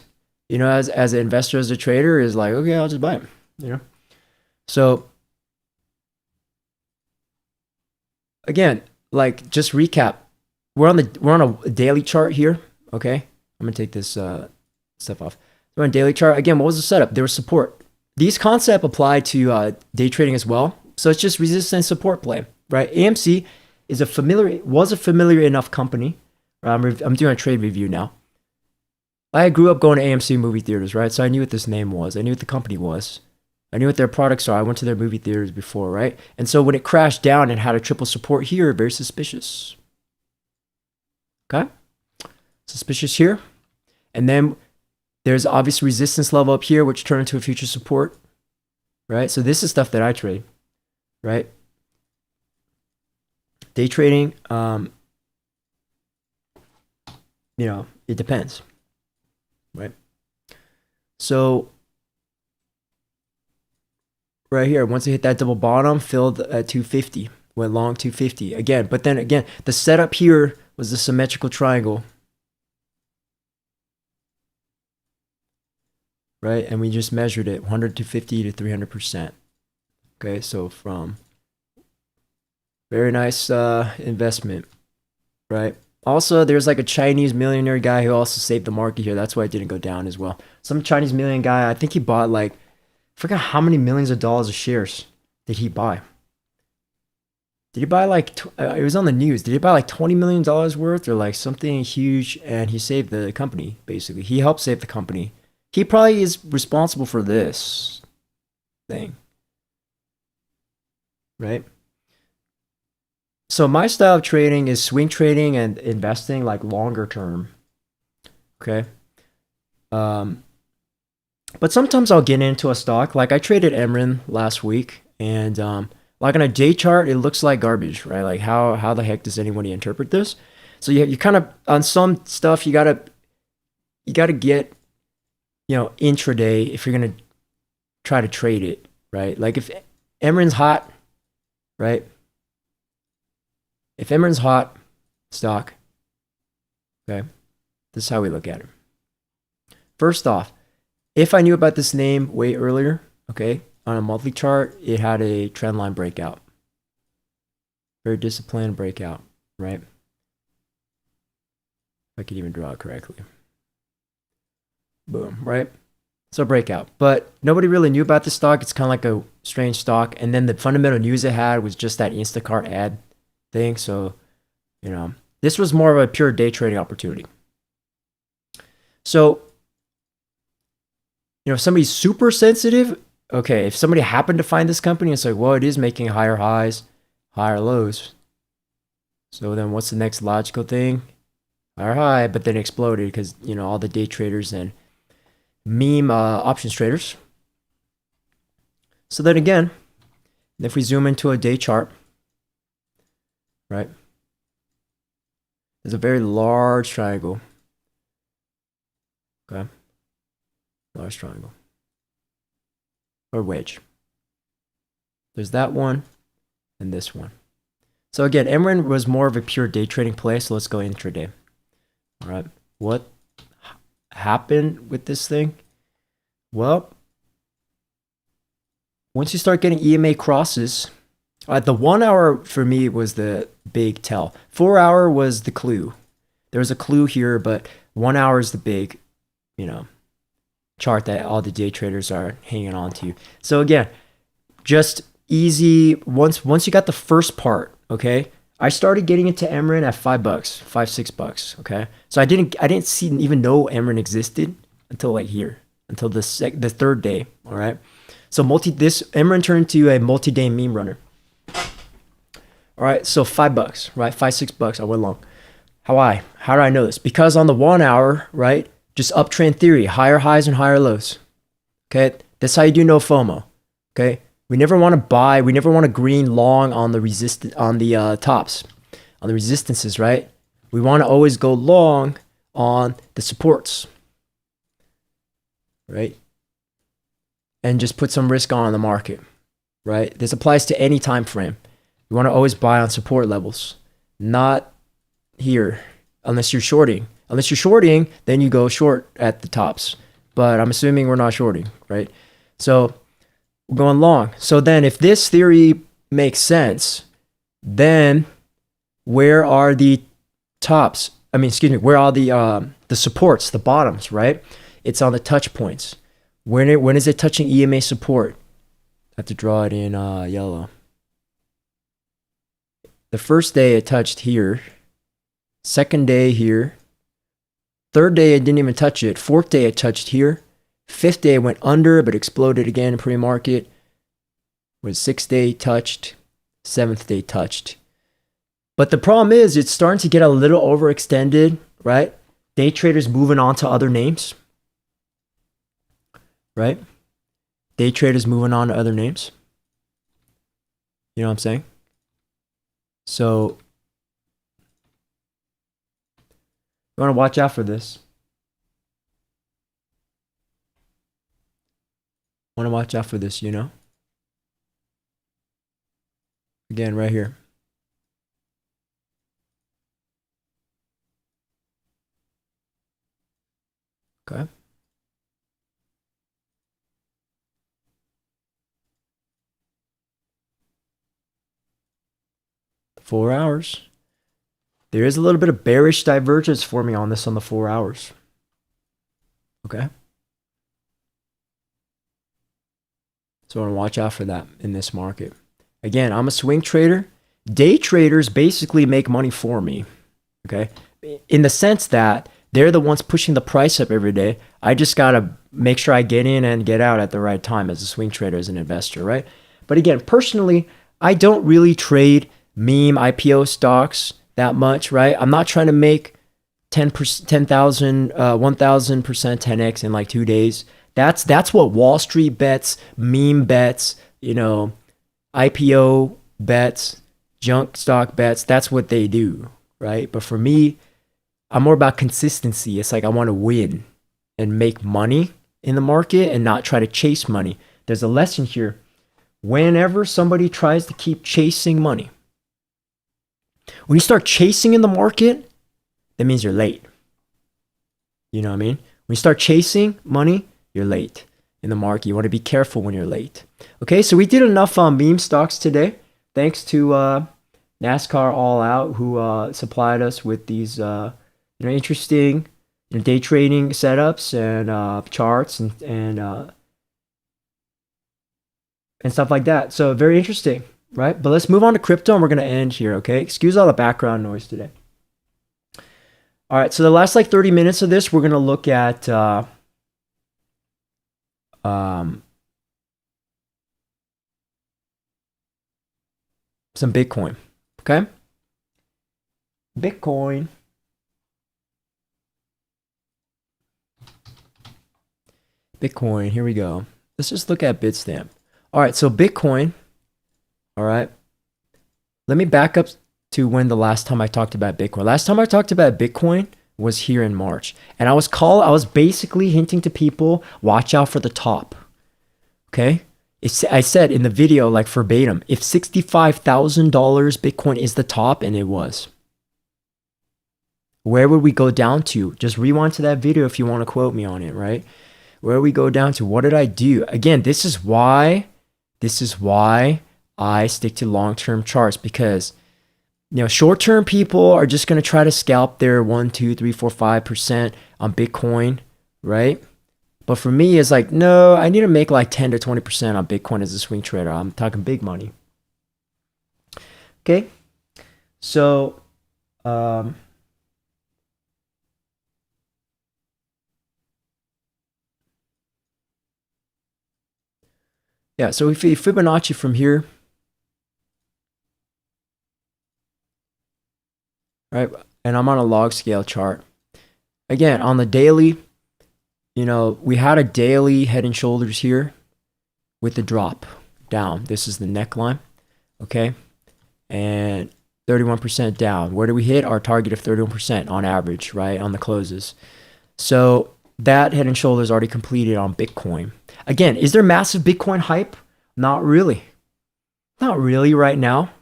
as an investor, as a trader, is like, okay, I'll just buy them, you know. So again, like just recap, we're on a daily chart here. Okay, I'm gonna take this stuff off. We're on a daily chart again. What was the setup? There was support. These concepts apply to day trading as well. So it's just resistance support play, right? AMC was a familiar enough company. I'm doing a trade review now. I grew up going to AMC movie theaters, right? So I knew what this name was. I knew what the company was. I knew what their products are. I went to their movie theaters before, right? And so when it crashed down and had a triple support here, very suspicious. Okay? Suspicious here. And then there's obvious resistance level up here, which turned into a future support, right? So this is stuff that I trade, right? Day trading, it depends, right? So right here, once it hit that double bottom, filled at 250, went long 250 again. But then again, the setup here was the symmetrical triangle, right? And we just measured it 100 to 50 to 300%. Okay, so from very nice investment, right? Also, there's like a Chinese millionaire guy who also saved the market here. That's why it didn't go down as well. Some Chinese million guy, I think he bought like, I forgot how many millions of dollars of shares did he buy. Did he buy like, it was on the news. Did he buy like $20 million worth or like something huge? And he saved the company, basically. He helped save the company. He probably is responsible for this thing, right? So my style of trading is swing trading and investing like longer term. Okay. Um, but sometimes I'll get into a stock. Like I traded Emrin last week, and like on a day chart, it looks like garbage, right? Like how the heck does anybody interpret this? So you kind of on some stuff you gotta get intraday if you're gonna try to trade it, right? Like if Emrin's hot, right? If Emrin's hot stock, okay, this is how we look at it. First off, if I knew about this name way earlier, okay, on a monthly chart, it had a trend line breakout. Very disciplined breakout, right? If I could even draw it correctly. Boom, right? So breakout. But nobody really knew about this stock. It's kind of like a strange stock. And then the fundamental news it had was just that Instacart ad thing. So, this was more of a pure day trading opportunity. So, if somebody's super sensitive, okay, if somebody happened to find this company, it's like, well, it is making higher highs, higher lows. So then what's the next logical thing? Higher high, but then exploded because, all the day traders and meme options traders. So then again, if we zoom into a day chart, right? There's a very large triangle. Okay. Large triangle. Or wedge. There's that one and this one. So again, Emran was more of a pure day trading play. So let's go intraday. All right. What happened with this thing? Well, once you start getting EMA crosses, the 1 hour for me was the big tell. 4 hour was the clue. There was a clue here, but 1 hour is the big, chart that all the day traders are hanging on to. So again, just easy. Once you got the first part, okay. I started getting into Emran at $5, $6. Okay, so I didn't even know Emran existed until like here, until the third day. All right, so this Emran turned to a multi-day meme runner. All right, so $5, right, $6. I went long. How do I know this? Because on the 1 hour, right, just uptrend theory, higher highs and higher lows. Okay, that's how you do no FOMO. Okay, we never want to buy, we never want to green long on the tops, on the resistances, right? We want to always go long on the supports, right? And just put some risk on the market, right? This applies to any time frame. You want to always buy on support levels, not here, unless you're shorting. Unless you're shorting, then you go short at the tops. But I'm assuming we're not shorting, right? So we're going long. So then if this theory makes sense, then where are the tops? Where are the supports, the bottoms, right? It's on the touch points. When is it touching EMA support? I have to draw it in yellow. The first day it touched here. Second day here. Third day it didn't even touch it. Fourth day it touched here. Fifth day it went under but exploded again in pre-market. Sixth day touched. Seventh day touched. But the problem is it's starting to get a little overextended, right? Day traders moving on to other names, right? Day traders moving on to other names. You know what I'm saying? So you want to watch out for this. Want to watch out for this, Again, right here. Okay. $4 hours. There is a little bit of bearish divergence forming on this on the 4 hours. Okay. So I want to watch out for that in this market. Again, I'm a swing trader. Day traders basically make money for me. Okay. In the sense that they're the ones pushing the price up every day. I just got to make sure I get in and get out at the right time as a swing trader, as an investor, right? But again, personally, I don't really trade meme IPO stocks that much, right? I'm not trying to make 10,000, 1,000% 10x in like 2 days. That's what Wall Street bets, meme bets, IPO bets, junk stock bets. That's what they do, right? But for me, I'm more about consistency. It's like I want to win and make money in the market and not try to chase money. There's a lesson here. Whenever somebody tries to keep chasing money, when you start chasing in the market, that means you're late. You know what I mean? When you start chasing money, you're late in the market. You want to be careful when you're late. Okay, so we did enough meme stocks today. Thanks to NASCAR All Out, who supplied us with these interesting day trading setups and charts and stuff like that. So very interesting, right? But let's move on to crypto, and we're going to end here, okay? Excuse all the background noise today. All right, so the last 30 minutes of this, we're going to look at some Bitcoin, okay? Bitcoin. Bitcoin, here we go. Let's just look at Bitstamp. All right, so Bitcoin, all right. Let me back up to when the last time I talked about Bitcoin. Last time I talked about Bitcoin was here in March. And I was basically hinting to people, watch out for the top. Okay? I said in the video, like verbatim, if $65,000 Bitcoin is the top, and it was, where would we go down to? Just rewind to that video if you want to quote me on it, right? Where we go down to? What did I do? Again, this is why I stick to long-term charts, because short-term people are just going to try to scalp their 1, 2, 3, 4, 5% on Bitcoin, right? But for me, it's like, no, I need to make like 10 to 20% on Bitcoin as a swing trader. I'm talking big money. Okay. So, yeah, so if Fibonacci from here, right? And I'm on a log scale chart. Again, on the daily, we had a daily head and shoulders here with the drop down. This is the neckline, okay? And 31% down. Where do we hit? Our target of 31% on average, right? On the closes. So that head and shoulders already completed on Bitcoin. Again, is there massive Bitcoin hype? Not really. Not really right now.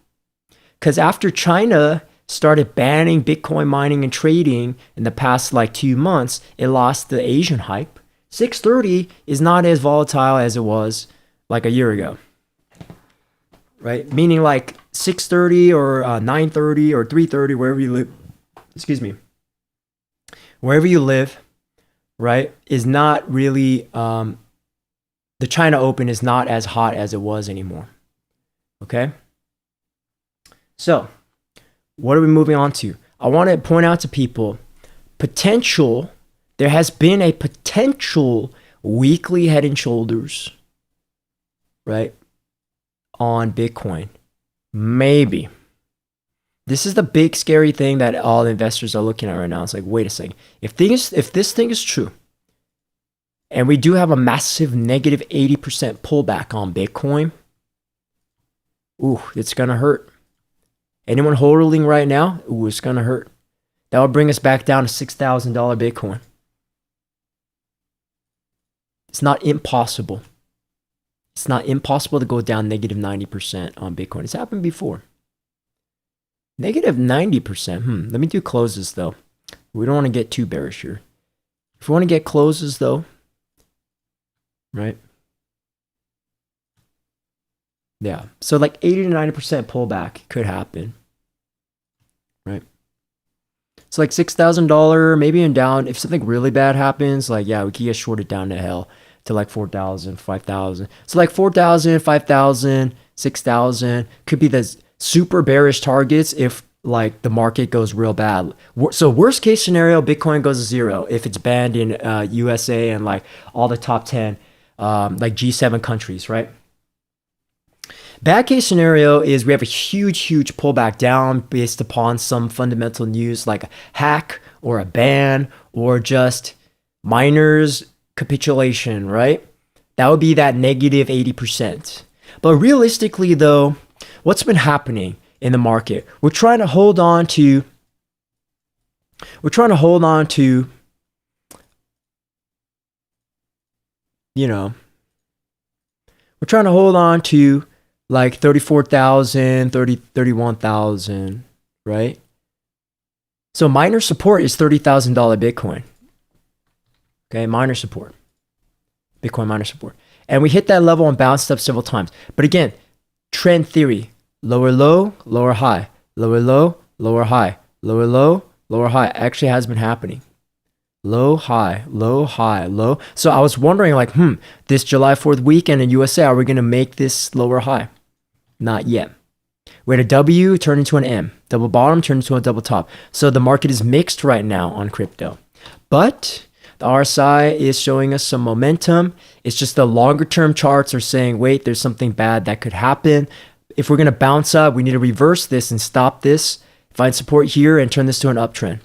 Because after China started banning Bitcoin mining and trading in the past like 2 months, it lost the Asian hype. 630 is not as volatile as it was like a year ago, right? Meaning like 630 or 930 or 330, wherever you live, wherever you live, right, is not really, the China Open is not as hot as it was anymore, okay? So, what are we moving on to? I want to point out to people, there has been a potential weekly head and shoulders, right, on Bitcoin. Maybe. This is the big scary thing that all investors are looking at right now. It's like, wait a second. If this thing is true, and we do have a massive negative 80% pullback on Bitcoin, ooh, it's going to hurt. Anyone holding right now? Ooh, it's going to hurt. That will bring us back down to $6,000 Bitcoin. It's not impossible. It's not impossible to go down negative 90% on Bitcoin. It's happened before. Negative 90%. Let me do closes, though. We don't want to get too bearish here. If we want to get closes, though, right? Yeah. So like 80 to 90% pullback could happen, right? So like $6,000, maybe in down. If something really bad happens, like, yeah, we can get shorted down to hell to like 4,000, 5,000. So like 4,000, 5,000, 6,000 could be the super bearish targets if like the market goes real bad. So worst case scenario, Bitcoin goes to zero if it's banned in USA and like all the top 10 like G7 countries, right? Bad case scenario is we have a huge pullback down based upon some fundamental news like a hack or a ban or just miners capitulation, right? That would be that negative 80%. But realistically though, what's been happening in the market? We're trying to hold on to like 34,000, 31,000, right? So miner support is $30,000 Bitcoin. Okay, miner support. Bitcoin miner support. And we hit that level and bounced up several times. But again, trend theory, lower low, lower high, lower low, lower high, lower low, lower high actually has been happening. Low, high, low, high, low. So I was wondering like, this July 4th weekend in USA, are we going to make this lower high? Not yet. We had a W turn into an M. Double bottom turned into a double top. So the market is mixed right now on crypto. But the RSI is showing us some momentum. It's just the longer term charts are saying, wait, there's something bad that could happen. If we're going to bounce up, we need to reverse this and stop this, find support here and turn this to an uptrend,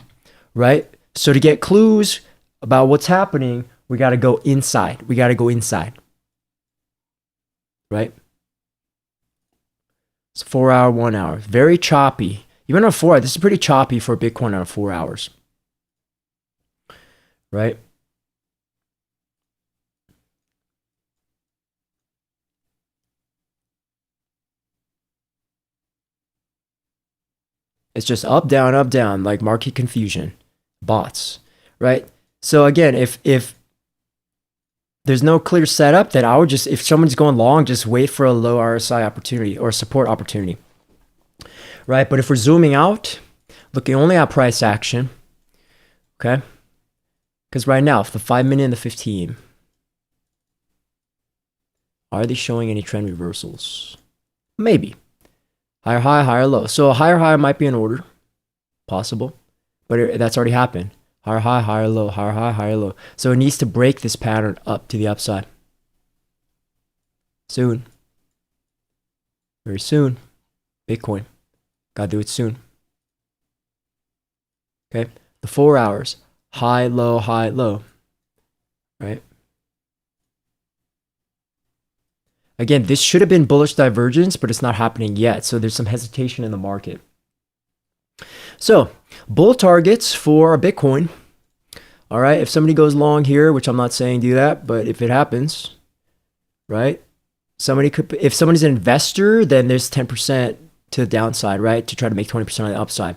right? So to get clues about what's happening, we got to go inside. We got to go inside, right? It's 4 hour, 1 hour. Very choppy. Even on 4 hours, this is pretty choppy for Bitcoin on 4 hours, right? It's just up, down, like market confusion, bots, right? So again, if there's no clear setup, then I would just, if someone's going long, just wait for a low RSI opportunity or support opportunity, right? But if we're zooming out, looking only at price action, okay? Because right now, if the 5-minute and the 15, are they showing any trend reversals? Maybe. Higher high, higher low. So a higher high might be in order, possible, but that's already happened. Higher high, higher low, higher high, higher low. So it needs to break this pattern up to the upside. Soon. Very soon. Bitcoin. Gotta do it soon. Okay. The 4 hours. High, low, right? Again, this should have been bullish divergence, but it's not happening yet. So there's some hesitation in the market. So bull targets for Bitcoin. All right. If somebody goes long here, which I'm not saying do that, but if it happens, right? Somebody could, if somebody's an investor, then there's 10% to the downside, right? To try to make 20% on the upside.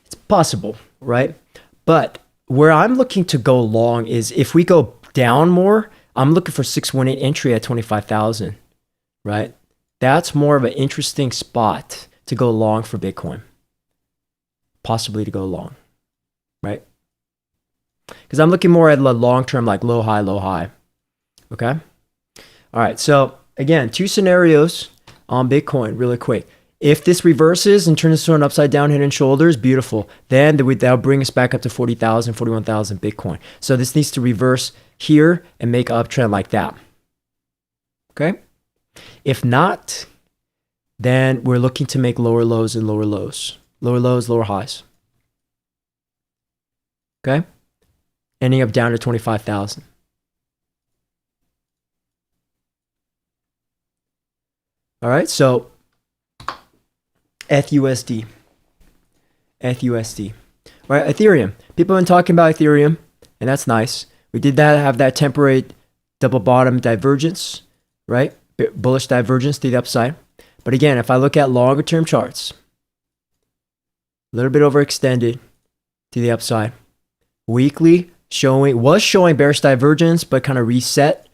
It's possible, right? But where I'm looking to go long is if we go down more, I'm looking for 618 entry at 25,000, right? That's more of an interesting spot to go long for Bitcoin. Possibly to go long, right? Because I'm looking more at the long term, like low, high. Okay. All right. So again, 2 scenarios on Bitcoin really quick. If this reverses and turns into an upside down head and shoulders, beautiful. Then that'll bring us back up to 40,000, 41,000 Bitcoin. So this needs to reverse here and make an uptrend like that. Okay. If not, then we're looking to make lower lows and lower lows. Lower lows, lower highs. Okay. Ending up down to 25,000. All right. So ETHUSD. ETHUSD. Right, Ethereum. People have been talking about Ethereum, and that's nice. We did have that temporary double bottom divergence, right? Bullish divergence to the upside. But again, if I look at longer term charts, a little bit overextended to the upside. Weekly was showing bearish divergence, but kind of reset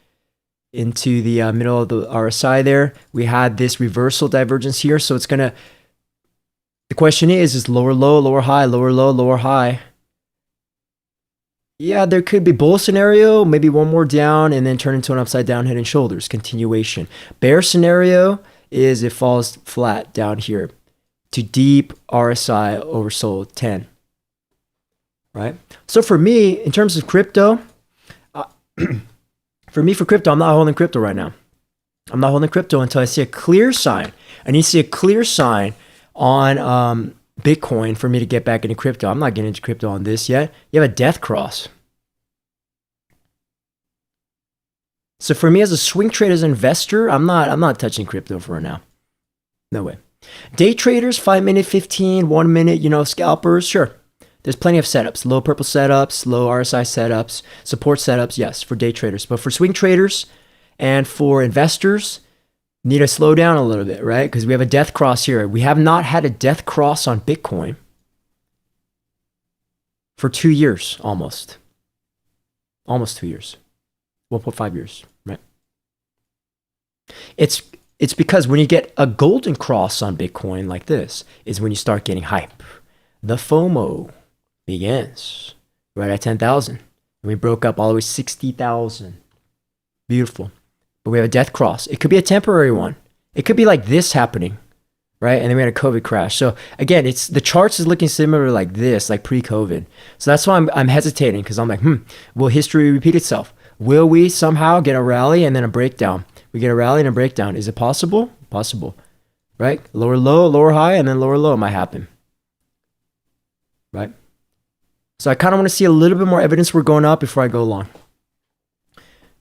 into the middle of the RSI there. We had this reversal divergence here, so it's going to, the question is lower low, lower high, lower low, lower high. Yeah, there could be bull scenario, maybe one more down and then turn into an upside down head and shoulders, continuation. Bear scenario is it falls flat down here to deep RSI oversold 10. Right? So for me, in terms of crypto, for crypto, I'm not holding crypto right now. I'm not holding crypto until I see a clear sign. I need to see a clear sign on Bitcoin for me to get back into crypto. I'm not getting into crypto on this yet. You have a death cross. So for me as a swing trader, as an investor, I'm not touching crypto for now. No way. Day traders, 5-minute, 15, 1 minute, scalpers, sure. There's plenty of setups, low purple setups, low RSI setups, support setups, yes, for day traders. But for swing traders and for investors, need to slow down a little bit, right? Because we have a death cross here. We have not had a death cross on Bitcoin for 2 years, almost 2 years, 1.5 years, right? It's because when you get a golden cross on Bitcoin like this is when you start getting hype. The FOMO begins right at 10,000. And we broke up all the way 60,000. Beautiful. But we have a death cross. It could be a temporary one. It could be like this happening, right? And then we had a COVID crash. So again, the charts is looking similar like this, like pre-COVID. So that's why I'm hesitating because I'm like, will history repeat itself? Will we somehow get a rally and then a breakdown? We get a rally and a breakdown. Is it possible? Possible, right? Lower low, lower high, and then lower low might happen, right? So I kind of want to see a little bit more evidence we're going up before I go long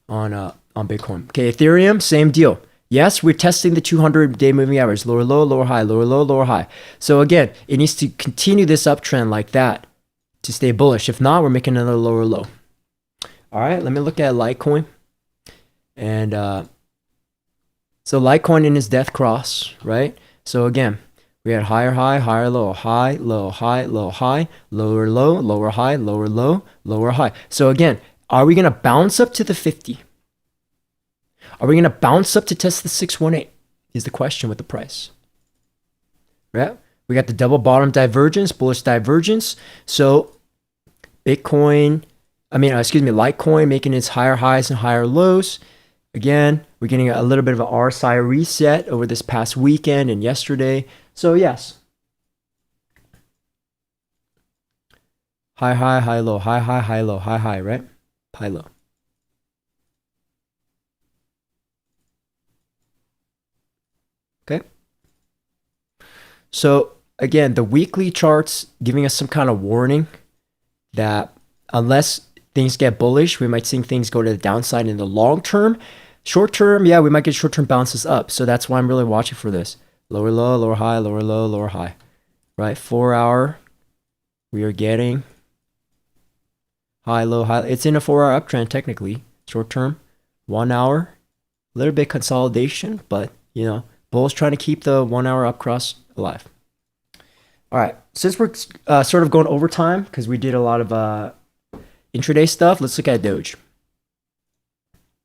on Bitcoin. Okay, Ethereum, same deal. Yes, we're testing the 200-day moving average. Lower low, lower high, lower low, lower high. So again, it needs to continue this uptrend like that to stay bullish. If not, we're making another lower low. All right, let me look at Litecoin. And so Litecoin in its death cross, right? So again, We had higher high, higher low, high, low, high, low, high, lower low, lower high, lower low, lower high. So again, are we going to bounce up to the 50? Are we going to bounce up to test the 618? Is the question with the price. Yeah, we got the double bottom divergence, bullish divergence. So Litecoin making its higher highs and higher lows. Again, we're getting a little bit of an RSI reset over this past weekend and yesterday. So yes. High, high, high, low, high, high, high, low, high, high, right? High, low. Okay. So again, the weekly charts giving us some kind of warning that unless things get bullish, we might see things go to the downside in the long term. Short term, yeah, we might get short-term bounces up. So that's why I'm really watching for this. Lower low, lower high, lower low, lower high. Right? 4 hour, we are getting high, low, high. It's in a 4 hour uptrend technically. Short term, 1 hour, a little bit consolidation, but bulls trying to keep the 1 hour up cross alive. All right, since we're sort of going overtime because we did a lot of intraday stuff, let's look at Doge.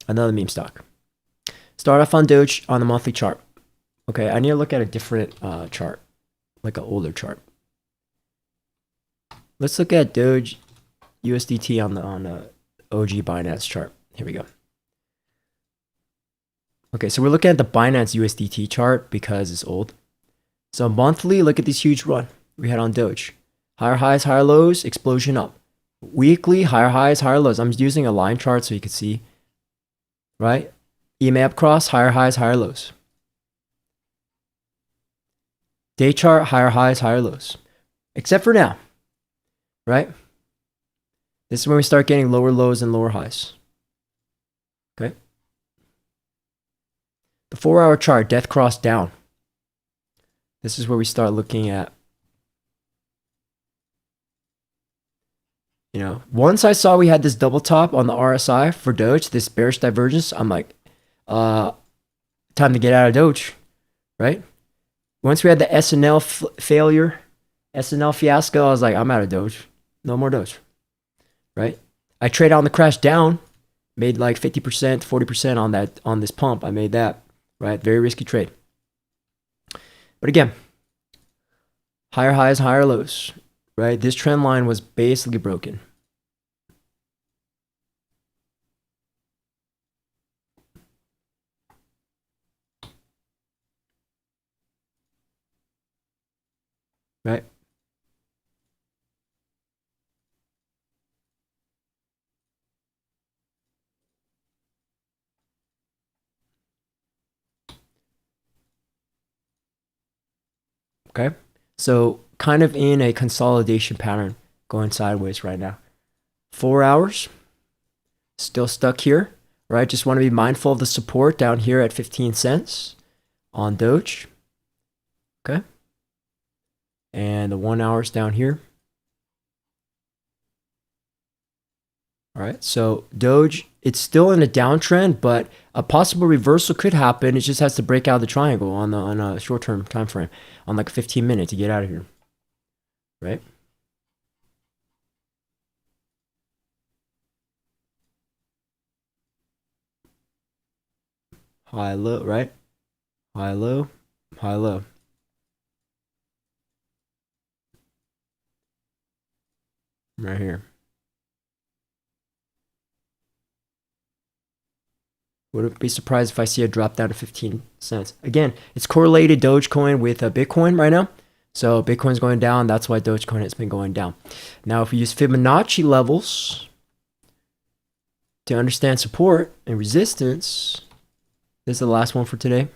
Another meme stock. Start off on Doge on the monthly chart. Okay, I need to look at a different chart, like an older chart. Let's look at Doge USDT on the OG Binance chart. Here we go. Okay, so we're looking at the Binance USDT chart because it's old. So monthly, look at this huge run we had on Doge. Higher highs, higher lows, explosion up. Weekly, higher highs, higher lows. I'm using a line chart so you can see, right? EMA up cross, higher highs, higher lows. Day chart, higher highs, higher lows. Except for now, right? This is when we start getting lower lows and lower highs. Okay. The 4 hour chart, death cross down. This is where we start looking at, once I saw we had this double top on the RSI for Doge, this bearish divergence, I'm like, time to get out of Doge, right? Once we had the SNL failure, SNL fiasco, I was like, I'm out of Doge. No more Doge, right? I trade on the crash down, made like 50%, 40% on this pump. I made that, right? Very risky trade. But again, higher highs, higher lows, right? This trend line was basically broken. Right? Okay. So kind of in a consolidation pattern going sideways right now. 4 hours, still stuck here, right? Just want to be mindful of the support down here at 15 cents on Doge. Okay. And the 1 hour's down here. All right, so Doge, it's still in a downtrend, but a possible reversal could happen. It just has to break out of the triangle on a short-term time frame, on like 15 minutes to get out of here, right? High, low, right? High, low, high, low. Right here. Wouldn't be surprised if I see a drop down to 15 cents. Again, it's correlated Dogecoin with Bitcoin right now. So Bitcoin's going down. That's why Dogecoin has been going down. Now, if we use Fibonacci levels to understand support and resistance, this is the last one for today.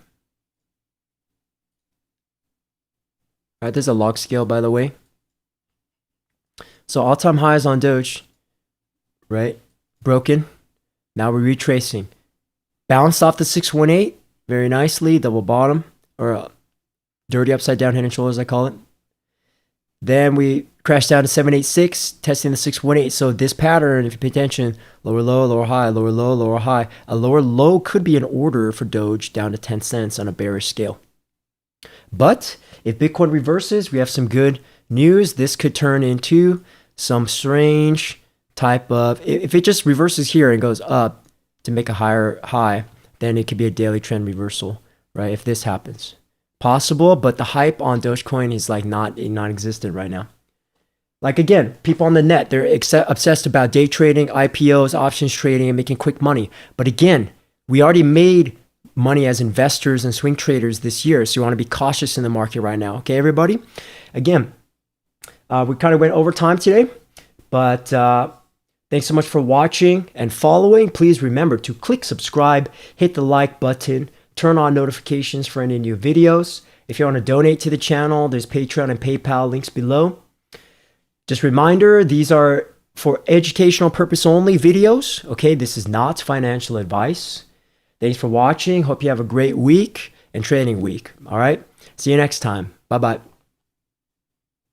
All right, there's a log scale, by the way. So all-time highs on Doge, right? Broken. Now we're retracing. Bounced off the 618 very nicely, double bottom, or dirty upside down head and shoulders, I call it. Then we crashed down to 786, testing the 618. So this pattern, if you pay attention, lower low, lower high, lower low, lower high. A lower low could be an order for Doge down to 10 cents on a bearish scale. But if Bitcoin reverses, we have some good news. This could turn into some strange type of, if it just reverses here and goes up to make a higher high, then it could be a daily trend reversal, right? If this happens. Possible, but the hype on Dogecoin is like non-existent right now. Like again, people on the net, they're obsessed about day trading, IPOs, options trading, and making quick money. But again, we already made money as investors and swing traders this year. So you want to be cautious in the market right now. Okay, everybody? Again, we kind of went over time today, but thanks so much for watching and following. Please remember to click subscribe, hit the like button, turn on notifications for any new videos. If you want to donate to the channel, there's Patreon and PayPal links below. Just a reminder, these are for educational purpose only videos. Okay, this is not financial advice. Thanks for watching. Hope you have a great week and trading week. All right, see you next time. Bye-bye.